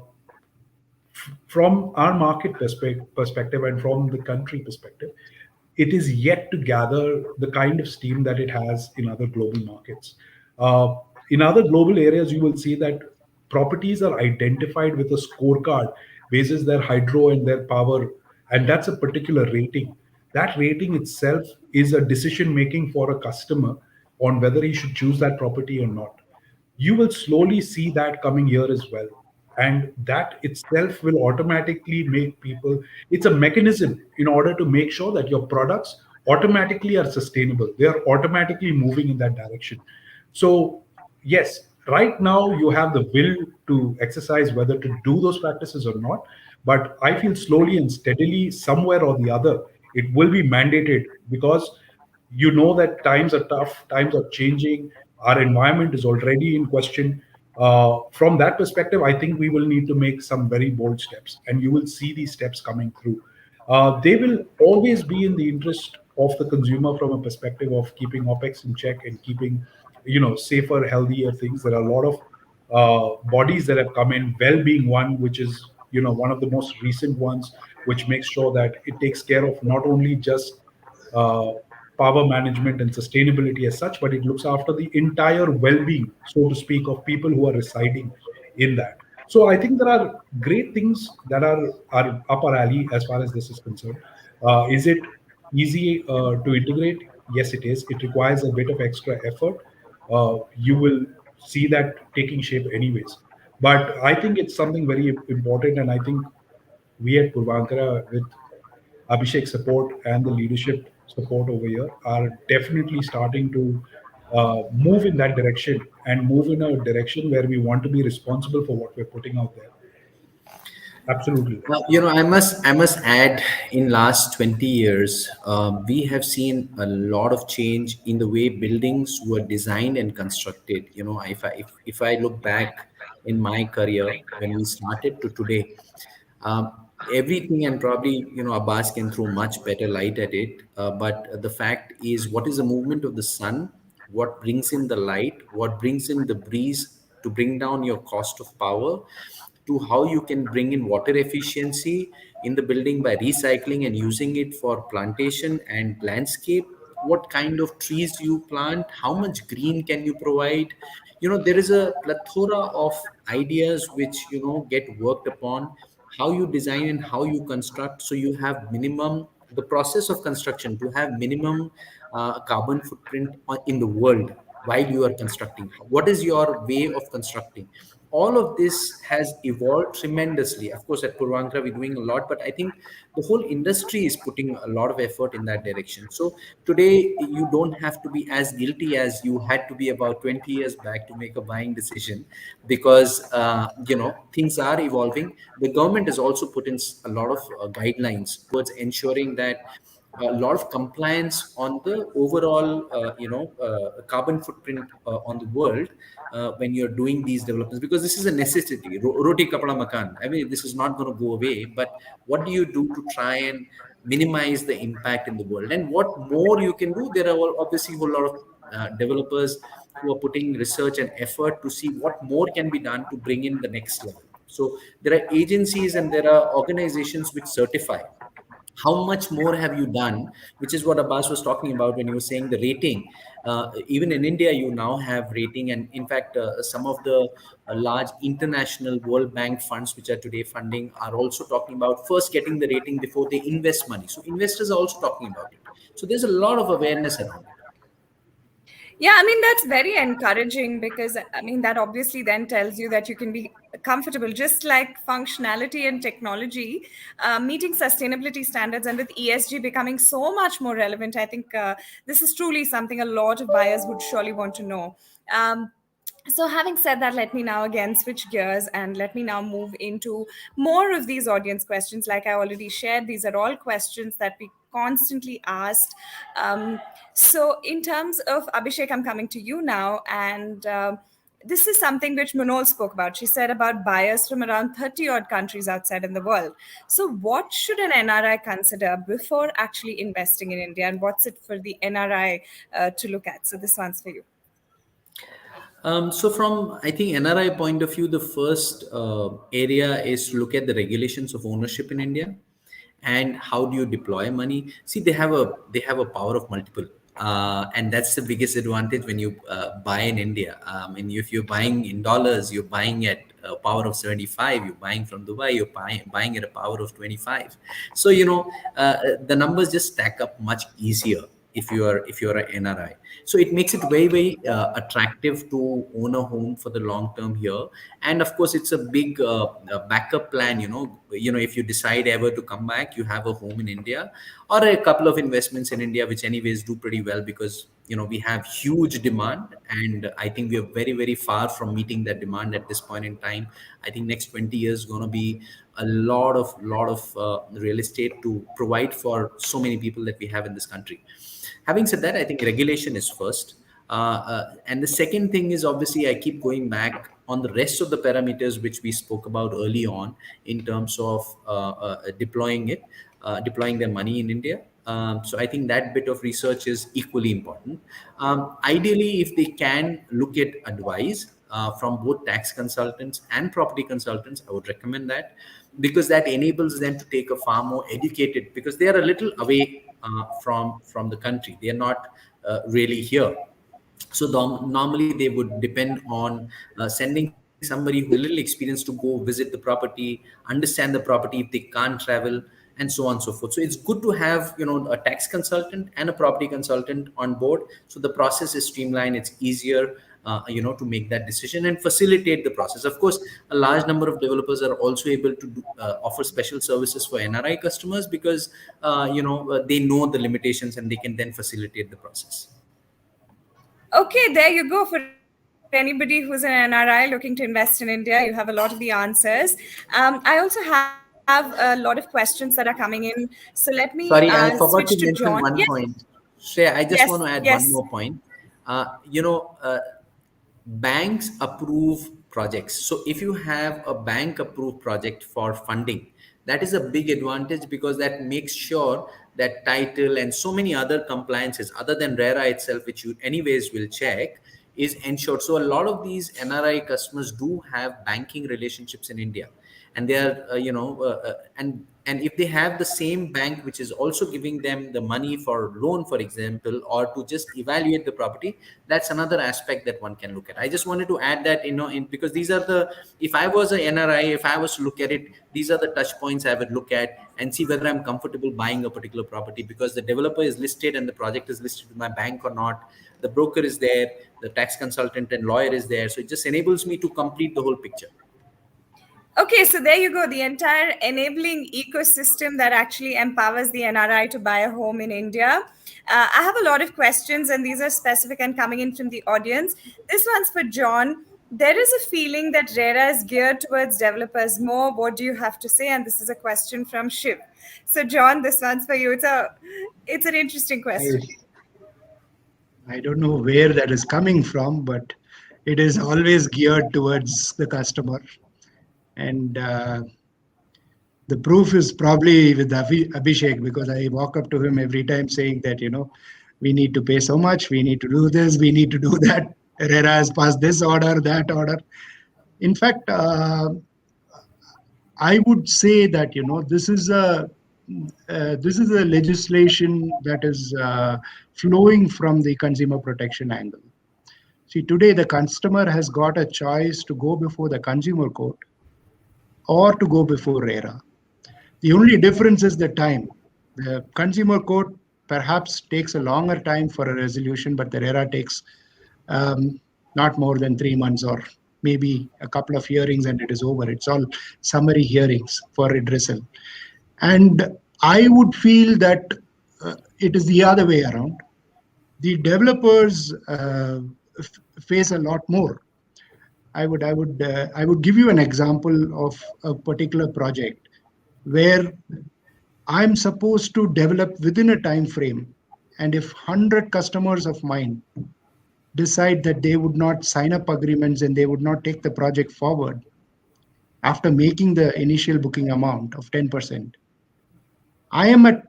from our market perspective and from the country perspective, it is yet to gather the kind of steam that it has in other global markets. In other global areas, you will see that properties are identified with a scorecard basis their hydro and their power, and that's a particular rating. That rating itself is a decision making for a customer on whether he should choose that property or not. You will slowly see that coming here as well, and that itself will automatically make people, it's a mechanism in order to make sure that your products automatically are sustainable, they are automatically moving in that direction. So yes, right now you have the will to exercise whether to do those practices or not, but I feel slowly and steadily somewhere or the other it will be mandated, because that times are tough, times are changing, our environment is already in question. From that perspective, I think we will need to make some very bold steps, and you will see these steps coming through. They will always be in the interest of the consumer from a perspective of keeping OPEX in check and keeping, safer, healthier things. There are a lot of bodies that have come in, well being one, which is, one of the most recent ones, which makes sure that it takes care of not only just uh, power management and sustainability as such, but it looks after the entire well-being, so to speak, of people who are residing in that. So I think there are great things that are up our alley as far as this is concerned. Is it easy to integrate? Yes, it is. It requires a bit of extra effort. You will see that taking shape anyways. But I think it's something very important, and I think we at Puravankara, with Abhishek's support and the leadership support over here, are definitely starting to move in that direction and move in a direction where we want to be responsible for what we're putting out there. Absolutely. I must add, in last 20 years, we have seen a lot of change in the way buildings were designed and constructed. If I look back in my career when we started to today, everything, and probably Abbas can throw much better light at it. But the fact is, what is the movement of the sun? What brings in the light? What brings in the breeze to bring down your cost of power? To how you can bring in water efficiency in the building by recycling and using it for plantation and landscape. What kind of trees you plant? How much green can you provide? There is a plethora of ideas which get worked upon, how you design and how you construct, so you have minimum, the process of construction to have minimum carbon footprint in the world while you are constructing. What is your way of constructing? All of this has evolved tremendously. Of course, at Puravankara, we're doing a lot, but I think the whole industry is putting a lot of effort in that direction. So today, you don't have to be as guilty as you had to be about 20 years back to make a buying decision, because things are evolving. The government has also put in a lot of guidelines towards ensuring that a lot of compliance on the overall carbon footprint on the world when you're doing these developments, because this is a necessity. Roti kapda makan, I mean, this is not going to go away, but what do you do to try and minimize the impact in the world? And what more you can do? There are obviously a whole lot of developers who are putting research and effort to see what more can be done to bring in the next level. So there are agencies and there are organizations which certify. How much more have you done? Which is what Abbas was talking about when you were saying the rating. Even in India, you now have rating, and in fact, some of the large international World Bank funds which are today funding are also talking about first getting the rating before they invest money. So investors are also talking about it. So there's a lot of awareness around it. Yeah, I mean, that's very encouraging, because I mean, that obviously then tells you that you can be comfortable, just like functionality and technology, meeting sustainability standards, and with ESG becoming so much more relevant. I think this is truly something a lot of buyers would surely want to know. So having said that, let me now again switch gears and let me now move into more of these audience questions. Like I already shared, these are all questions that we constantly asked. So in terms of Abhishek, I'm coming to you now, and this is something which Manol spoke about. She said about buyers from around 30 odd countries outside in the world. So what should an NRI consider before actually investing in India, and what's it for the NRI to look at? So this one's for you. So from, I think, NRI point of view, the first area is to look at the regulations of ownership in India and how do you deploy money. See, they have a power of multiple. And that's the biggest advantage when you buy in India. And if you're buying in dollars, you're buying at a power of 75. You're buying from Dubai, you're buying at a power of 25. So the numbers just stack up much easier if you're an NRI. So it makes it very, very attractive to own a home for the long term here. And of course, it's a big backup plan. If you decide ever to come back, you have a home in India or a couple of investments in India, which anyways do pretty well, because we have huge demand, and I think we are very, very far from meeting that demand at this point in time. I think next 20 years is going to be a lot of real estate to provide for so many people that we have in this country. Having said that, I think regulation is first. And the second thing is, obviously, I keep going back on the rest of the parameters which we spoke about early on in terms of deploying their money in India. So I think that bit of research is equally important. Ideally, if they can look at advice from both tax consultants and property consultants, I would recommend that, because that enables them to take a far more educated, because they are a little away from the country. They are not really here. So normally they would depend on sending somebody who has a little experience to go visit the property, understand the property if they can't travel, and so on and so forth. So it's good to have, a tax consultant and a property consultant on board, so the process is streamlined, it's easier to make that decision and facilitate the process. Of course, a large number of developers are also able to offer special services for NRI customers, because they know the limitations and they can then facilitate the process. Okay, there you go. For anybody who's an NRI looking to invest in India, you have a lot of the answers. I also have a lot of questions that are coming in. So let me Sorry, I forgot switch to to mention John. one Yes. point. Shreya, I just Yes, want to add yes. one more point. Banks approve projects. So if you have a bank approved project for funding, that is a big advantage, because that makes sure that title and so many other compliances other than RERA itself, which you anyways will check, is ensured. So a lot of these NRI customers do have banking relationships in India, and they are and if they have the same bank which is also giving them the money for loan, for example, or to just evaluate the property, that's another aspect that one can look at. I just wanted to add that, because these are if I was a NRI, if I was to look at it, these are the touch points I would look at and see whether I'm comfortable buying a particular property, because the developer is listed and the project is listed with my bank or not, the broker is there, the tax consultant and lawyer is there. So it just enables me to complete the whole picture. Okay, so there you go. The entire enabling ecosystem that actually empowers the NRI to buy a home in India. I have a lot of questions, and these are specific and coming in from the audience. This one's for John. There is a feeling that RERA is geared towards developers more. What do you have to say? And this is a question from Shiv. So, John, this one's for you. It's an interesting question. I don't know where that is coming from, but it is always geared towards the customer. And the proof is probably with Abhishek, because I walk up to him every time saying that, we need to pay so much, we need to do this, we need to do that. RERA has passed this order, that order. In fact, I would say that, this is a legislation that is flowing from the consumer protection angle. See, today the customer has got a choice to go before the consumer court or to go before RERA. The only difference is the time. The consumer court perhaps takes a longer time for a resolution, but the RERA takes not more than 3 months or maybe a couple of hearings and it is over. It's all summary hearings for redressal. And I would feel that it is the other way around. The developers face a lot more. I would give you an example of a particular project where I'm supposed to develop within a time frame, and if 100 customers of mine decide that they would not sign up agreements and they would not take the project forward after making the initial booking amount of 10%, I'm at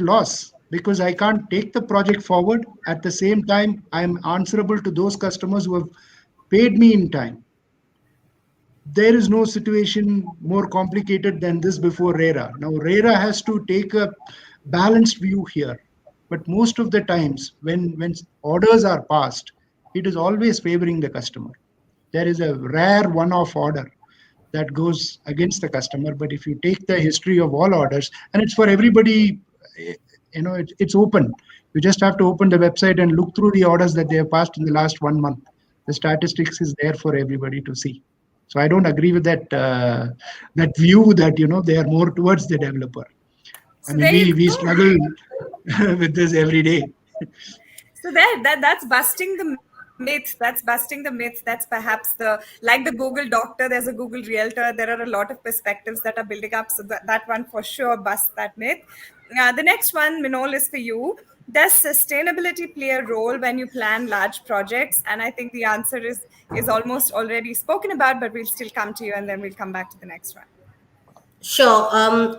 loss, because I can't take the project forward. At the same time, I'm answerable to those customers who have paid me in time. There is no situation more complicated than this before RERA. Now, RERA has to take a balanced view here. But most of the times, when orders are passed, it is always favoring the customer. There is a rare one-off order that goes against the customer. But if you take the history of all orders, and it's for everybody, it's open. You just have to open the website and look through the orders that they have passed in the last 1 month. The statistics is there for everybody to see. So I don't agree with that view that they are more towards the developer. So I mean, we struggle with this every day. So that's busting the myths. That's busting the myths. That's perhaps like the Google doctor, there's a Google realtor. There are a lot of perspectives that are building up. So that one for sure busts that myth. The next one, Minol, is for you. Does sustainability play a role when you plan large projects? And I think the answer is almost already spoken about, but we'll still come to you and then we'll come back to the next one. Sure.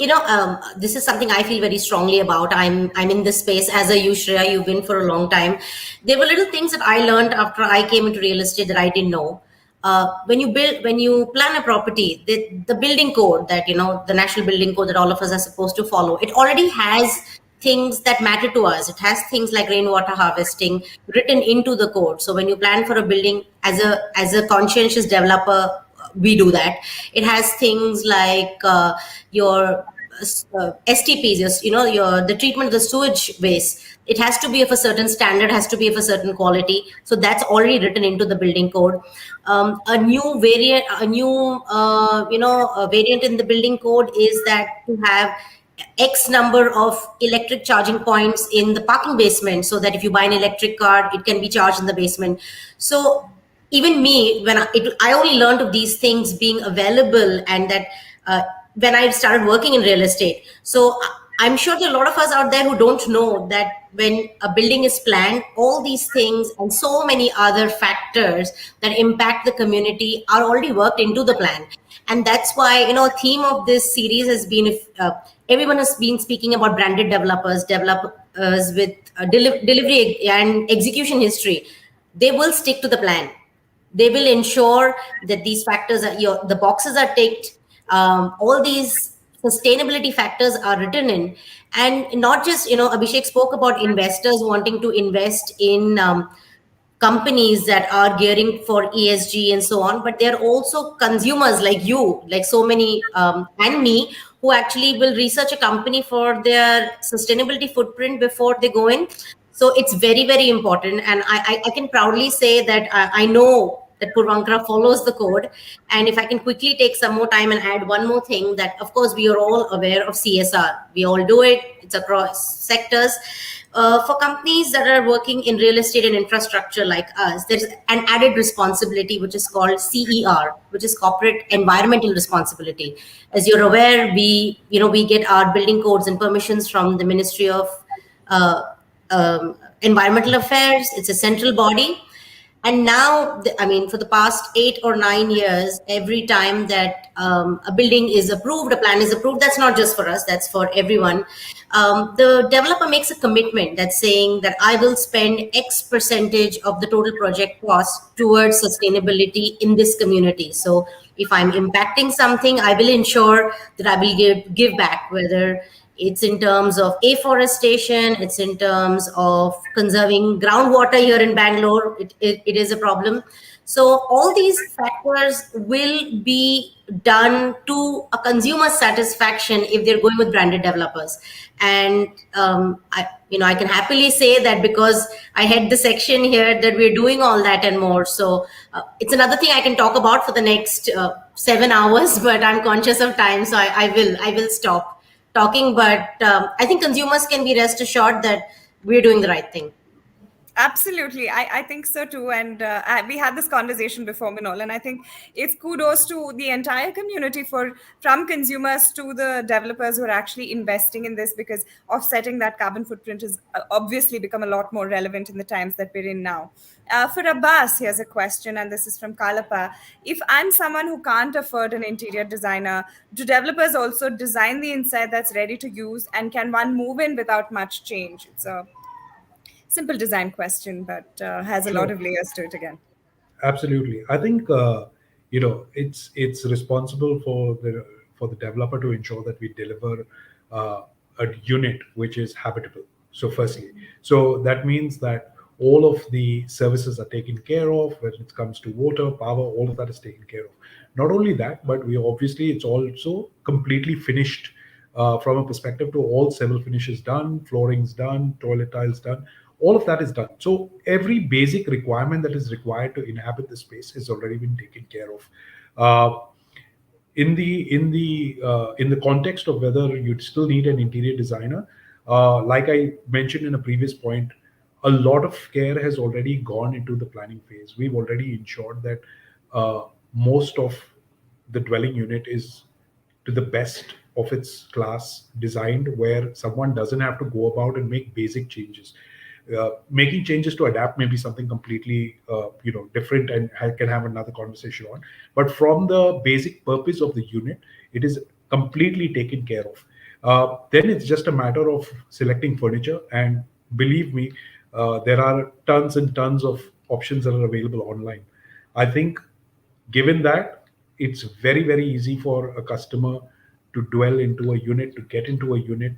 This is something I feel very strongly about. I'm in this space as a you, Shreya. You've been for a long time. There were little things that I learned after I came into real estate that I didn't know. When you plan a property, the building code that, the national building code that all of us are supposed to follow, it already has things that matter to us. It has things like rainwater harvesting written into the code. So when you plan for a building as a conscientious developer, we do that. It has things like your STPs, the treatment of the sewage waste. It has to be of a certain standard, has to be of a certain quality. So that's already written into the building code. A new variant, a variant in the building code is that to have X number of electric charging points in the parking basement, so that if you buy an electric car, it can be charged in the basement. So even me, when I only learned of these things being available, and that when I started working in real estate. So I'm sure there are a lot of us out there who don't know that when a building is planned, all these things and so many other factors that impact the community are already worked into the plan. And that's why, a theme of this series has been, everyone has been speaking about branded developers with delivery and execution history. They will stick to the plan. They will ensure that these factors the boxes are ticked. All these sustainability factors are written in, and not just, Abhishek spoke about investors wanting to invest in companies that are gearing for ESG and so on, but they're also consumers like you, like so many, and me, who actually will research a company for their sustainability footprint before they go in. So it's very, very important. And I can proudly say that I know that Puravankara follows the code. And if I can quickly take some more time and add one more thing, that of course we are all aware of CSR. We all do it. It's across sectors. For companies that are working in real estate and infrastructure like us, there's an added responsibility, which is called CER, which is corporate environmental responsibility. As you're aware, we get our building codes and permissions from the Ministry of Environmental Affairs. It's a central body. And now, for the past 8 or 9 years, every time that a building is approved, a plan is approved, that's not just for us, that's for everyone. The developer makes a commitment that's saying that I will spend X percentage of the total project cost towards sustainability in this community. So if I'm impacting something, I will ensure that I will give back, whether it's in terms of afforestation, it's in terms of conserving groundwater here in Bangalore. It is a problem. So all these factors will be done to a consumer satisfaction if they're going with branded developers. And I can happily say that because I head the section here, that we're doing all that and more. So it's another thing I can talk about for the next 7 hours, but I'm conscious of time, so I will stop talking. But I think consumers can be rest assured that we're doing the right thing. Absolutely. I think so too. And we had this conversation before, Minol, and I think it's kudos to the entire community, from consumers to the developers who are actually investing in this, because offsetting that carbon footprint has obviously become a lot more relevant in the times that we're in now. For Abbas, here's a question, and this is from Kalapa. If I'm someone who can't afford an interior designer, do developers also design the inside that's ready to use, and can one move in without much change? It's a simple design question, but has a lot of layers to it again. Absolutely. I think it's responsible for the developer to ensure that we deliver a unit which is habitable. So firstly, so that means that all of the services are taken care of when it comes to water, power, all of that is taken care of. Not only that, but it's also completely finished from a perspective to all civil finishes done, floorings done, toilet tiles done. All of that is done. So every basic requirement that is required to inhabit the space has already been taken care of. In the context of whether you still need an interior designer, like I mentioned in a previous point, a lot of care has already gone into the planning phase. We've already ensured that most of the dwelling unit is to the best of its class designed where someone doesn't have to go about and make basic changes. Making changes to adapt may be something completely different, and I can have another conversation on. But from the basic purpose of the unit, it is completely taken care of. Then it's just a matter of selecting furniture, and believe me, there are tons and tons of options that are available online. I think, given that, it's very, very easy for a customer to dwell into a unit, to get into a unit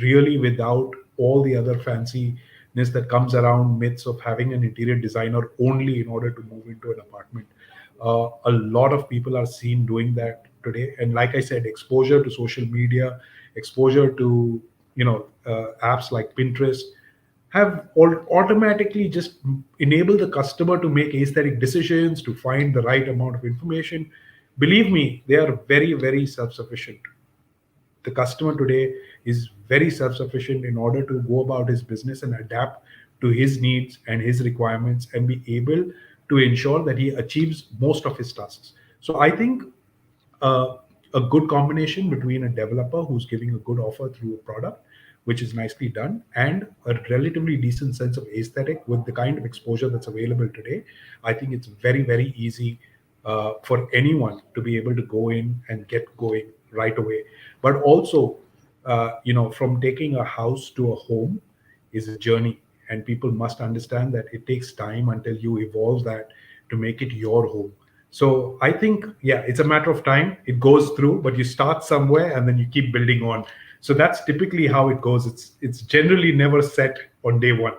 really without all the other fanciness that comes around myths of having an interior designer only in order to move into an apartment. A lot of people are seen doing that today, and like I said, exposure to social media, exposure to apps like Pinterest have automatically just enable the customer to make aesthetic decisions, to find the right amount of information. Believe me, they are very, very self-sufficient. The customer today is very self-sufficient in order to go about his business and adapt to his needs and his requirements and be able to ensure that he achieves most of his tasks. So I think uh, a good combination between a developer who's giving a good offer through a product which is nicely done and a relatively decent sense of aesthetic with the kind of exposure that's available today, I think it's very, very easy for anyone to be able to go in and get going right away. But also, from taking a house to a home is a journey, and people must understand that it takes time until you evolve that to make it your home. So I think, yeah, it's a matter of time. It goes through, but you start somewhere and then you keep building on. So that's typically how it goes. It's generally never set on day one.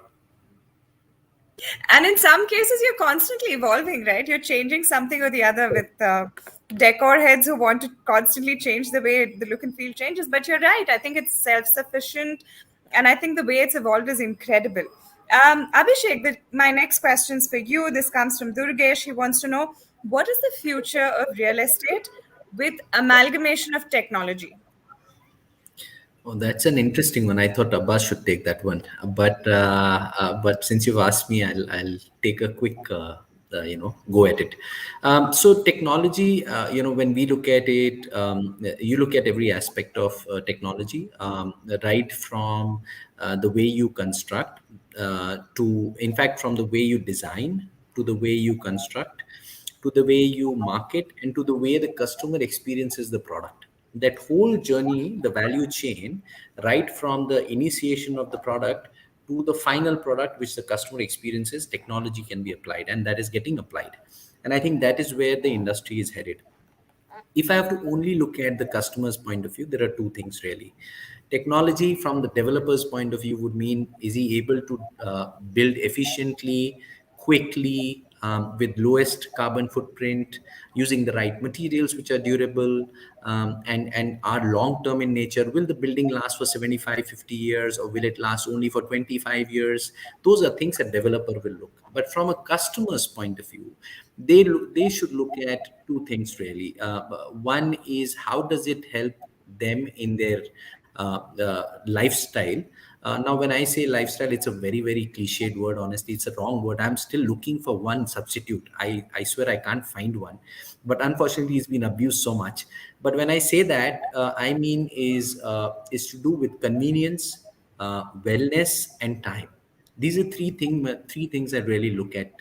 And in some cases, you're constantly evolving, right? You're changing something or the other with decor heads who want to constantly change the way the look and feel changes. But you're right. I think it's self-sufficient. And I think the way it's evolved is incredible. Abhishek, my next question is for you. This comes from Durgesh. He wants to know, what is the future of real estate with amalgamation of technology? Oh, that's an interesting one. I thought Abbas should take that one, but since you've asked me, I'll take a quick go at it. So technology, when we look at it, you look at every aspect of technology, right from the way you construct to, in fact, from the way you design to the way you construct to the way you market and to the way the customer experiences the product. That whole journey, the value chain, right from the initiation of the product to the final product which the customer experiences, technology can be applied, and that is getting applied. And I think that is where the industry is headed. If I have to only look at the customer's point of view, there are two things really. Technology from the developer's point of view would mean, is he able to build efficiently, quickly, with lowest carbon footprint, using the right materials which are durable, and are long term in nature? Will the building last for 75, 50 years, or will it last only for 25 years? Those are things a developer will look. But from a customer's point of view, they should look at two things really. One is, how does it help them in their lifestyle? Now, when I say lifestyle, it's a very, very cliched word. Honestly, it's a wrong word. I'm still looking for one substitute. I swear I can't find one. But unfortunately, it's been abused so much. But when I say that, I mean is to do with convenience, wellness, and time. These are three things I really look at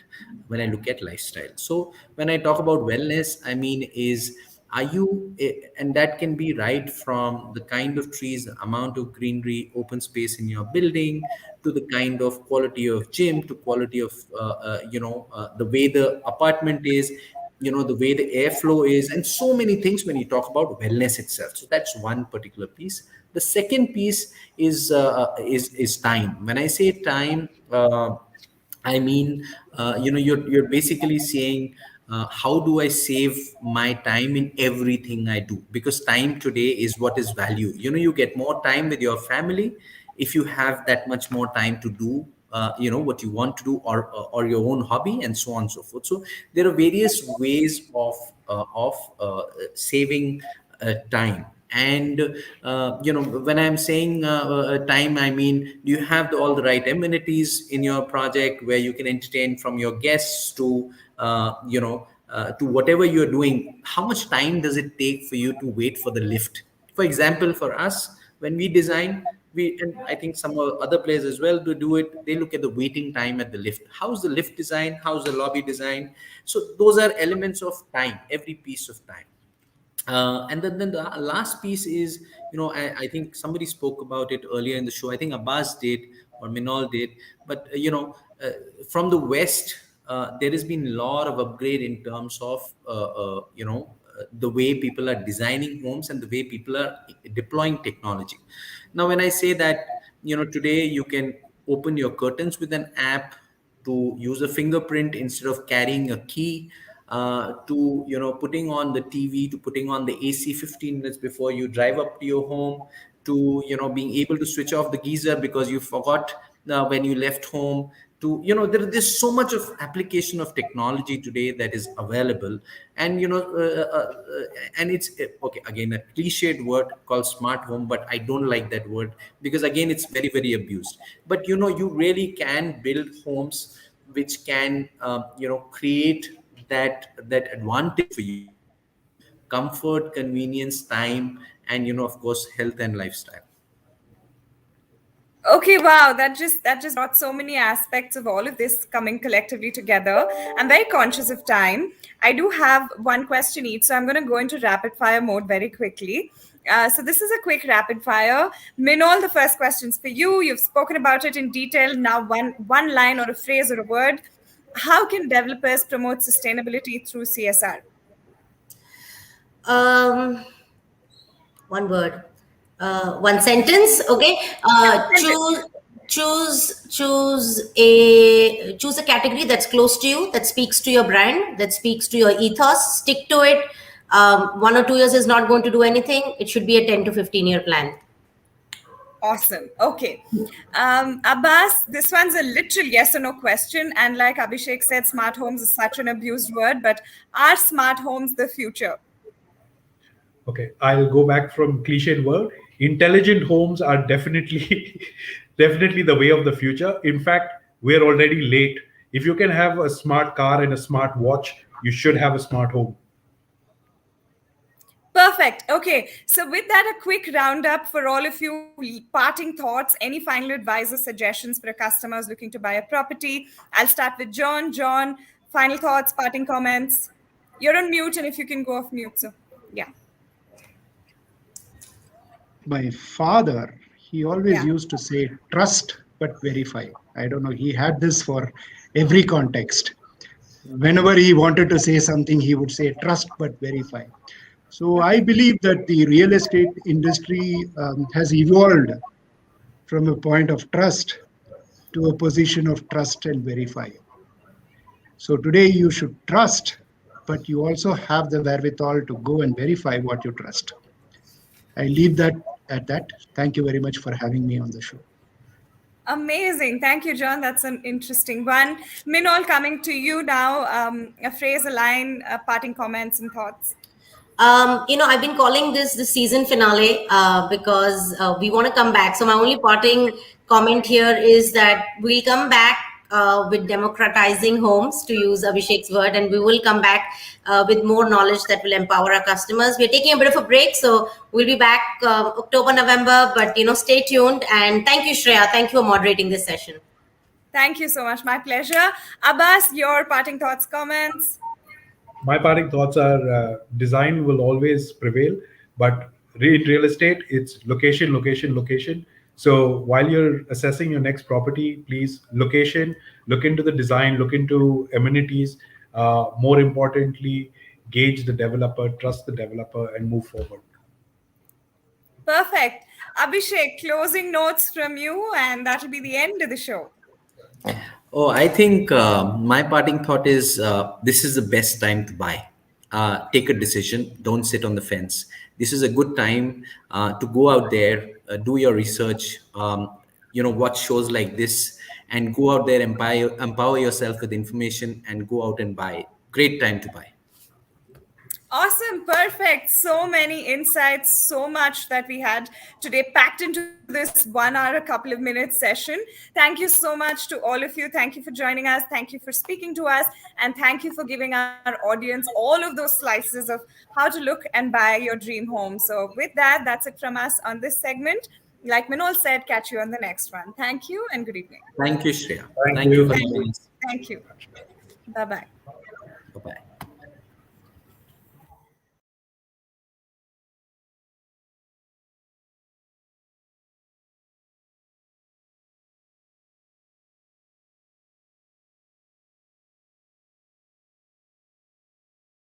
when I look at lifestyle. So when I talk about wellness, I mean is, are you, and that can be right from the kind of trees, the amount of greenery, open space in your building, to the kind of quality of gym, to quality of the way the apartment is, the way the airflow is, and so many things when you talk about wellness itself. So that's one particular piece. The second piece is time. When I say time, I mean, you're basically saying, how do I save my time in everything I do? Because time today is what is value. You get more time with your family if you have that much more time to do, what you want to do, or your own hobby, and so on and so forth. So there are various ways of saving time. And when I'm saying time, I mean, do you have all the right amenities in your project where you can entertain from your guests to to whatever you're doing? How much time does it take for you to wait for the lift? For example, for us, when we design, and I think some other players as well to do it, they look at the waiting time at the lift. How's the lift design? How's the lobby design? So those are elements of time, every piece of time. And then the last piece is, I think somebody spoke about it earlier in the show. I think Abbas did or Minol did, but from the West, there has been a lot of upgrade in terms of the way people are designing homes and the way people are deploying technology. Now, when I say that, today you can open your curtains with an app, to use a fingerprint instead of carrying a key, to putting on the TV, to putting on the AC 15 minutes before you drive up to your home, to being able to switch off the geyser because you forgot when you left home, to there's so much of application of technology today that is available. And and it's okay, again, a cliched word called smart home, but I don't like that word because again it's very, very abused. But you really can build homes which can create that advantage for you: comfort, convenience, time, and of course health and lifestyle. Okay, wow, that just brought so many aspects of all of this coming collectively together. I'm very conscious of time. I do have one question each, so I'm going to go into rapid fire mode very quickly. So this is a quick rapid fire. Minol, the first question's for you. You've spoken about it in detail. Now, one line or a phrase or a word. How can developers promote sustainability through CSR? One word, one sentence. Okay. Choose choose a category that's close to you, that speaks to your brand, that speaks to your ethos. Stick to it. 1 or 2 years is not going to do anything. It should be a 10 to 15-year plan. Awesome. Okay. Abbas, this one's a literal yes or no question. And like Abhishek said, smart homes is such an abused word, but are smart homes the future? Okay, I'll go back from cliched word. Intelligent homes are definitely definitely the way of the future. In fact, we're already late. If you can have a smart car and a smart watch, you should have a smart home. Perfect. Okay. So with that, a quick roundup for all of you. Parting thoughts, any final advice or suggestions for customers looking to buy a property? I'll start with John. John, final thoughts, parting comments. You're on mute, and if you can go off mute. So, yeah. My father, he always Yeah. used to say, trust but verify. I don't know, he had this for every context. Whenever he wanted to say something, he would say, trust but verify. So I believe that the real estate industry has evolved from a point of trust to a position of trust and verify. So today you should trust, but you also have the wherewithal to go and verify what you trust. I leave that at that. Thank you very much for having me on the show. Amazing. Thank you, John. That's an interesting one. Minol, coming to you now. A phrase, a line, parting comments and thoughts. I've been calling this the season finale because we want to come back. So my only parting comment here is that we'll come back with democratizing homes, to use Abhishek's word, and we will come back with more knowledge that will empower our customers. We're taking a bit of a break, so we'll be back October, November, but stay tuned. And thank you, Shreya. Thank you for moderating this session. Thank you so much. My pleasure. Abbas, your parting thoughts, comments? My parting thoughts are design will always prevail, but in real estate, it's location, location, location. So while you're assessing your next property, please location, look into the design, look into amenities. More importantly, gauge the developer, trust the developer, and move forward. Perfect. Abhishek, closing notes from you, and that'll be the end of the show. Oh, I think my parting thought is this is the best time to buy. Take a decision. Don't sit on the fence. This is a good time to go out there, do your research, watch shows like this, and go out there, empower yourself with information, and go out and buy. Great time to buy. Awesome, perfect. So many insights, so much that we had today packed into this 1 hour, a couple of minutes session. Thank you so much to all of you. Thank you for joining us. Thank you for speaking to us. And thank you for giving our audience all of those slices of how to look and buy your dream home. So, with that, that's it from us on this segment. Like Manol said, catch you on the next one. Thank you and good evening. Thank you, Shreya. Thank Thank you you. for Thank having you. us. Thank you. Bye bye. Bye bye.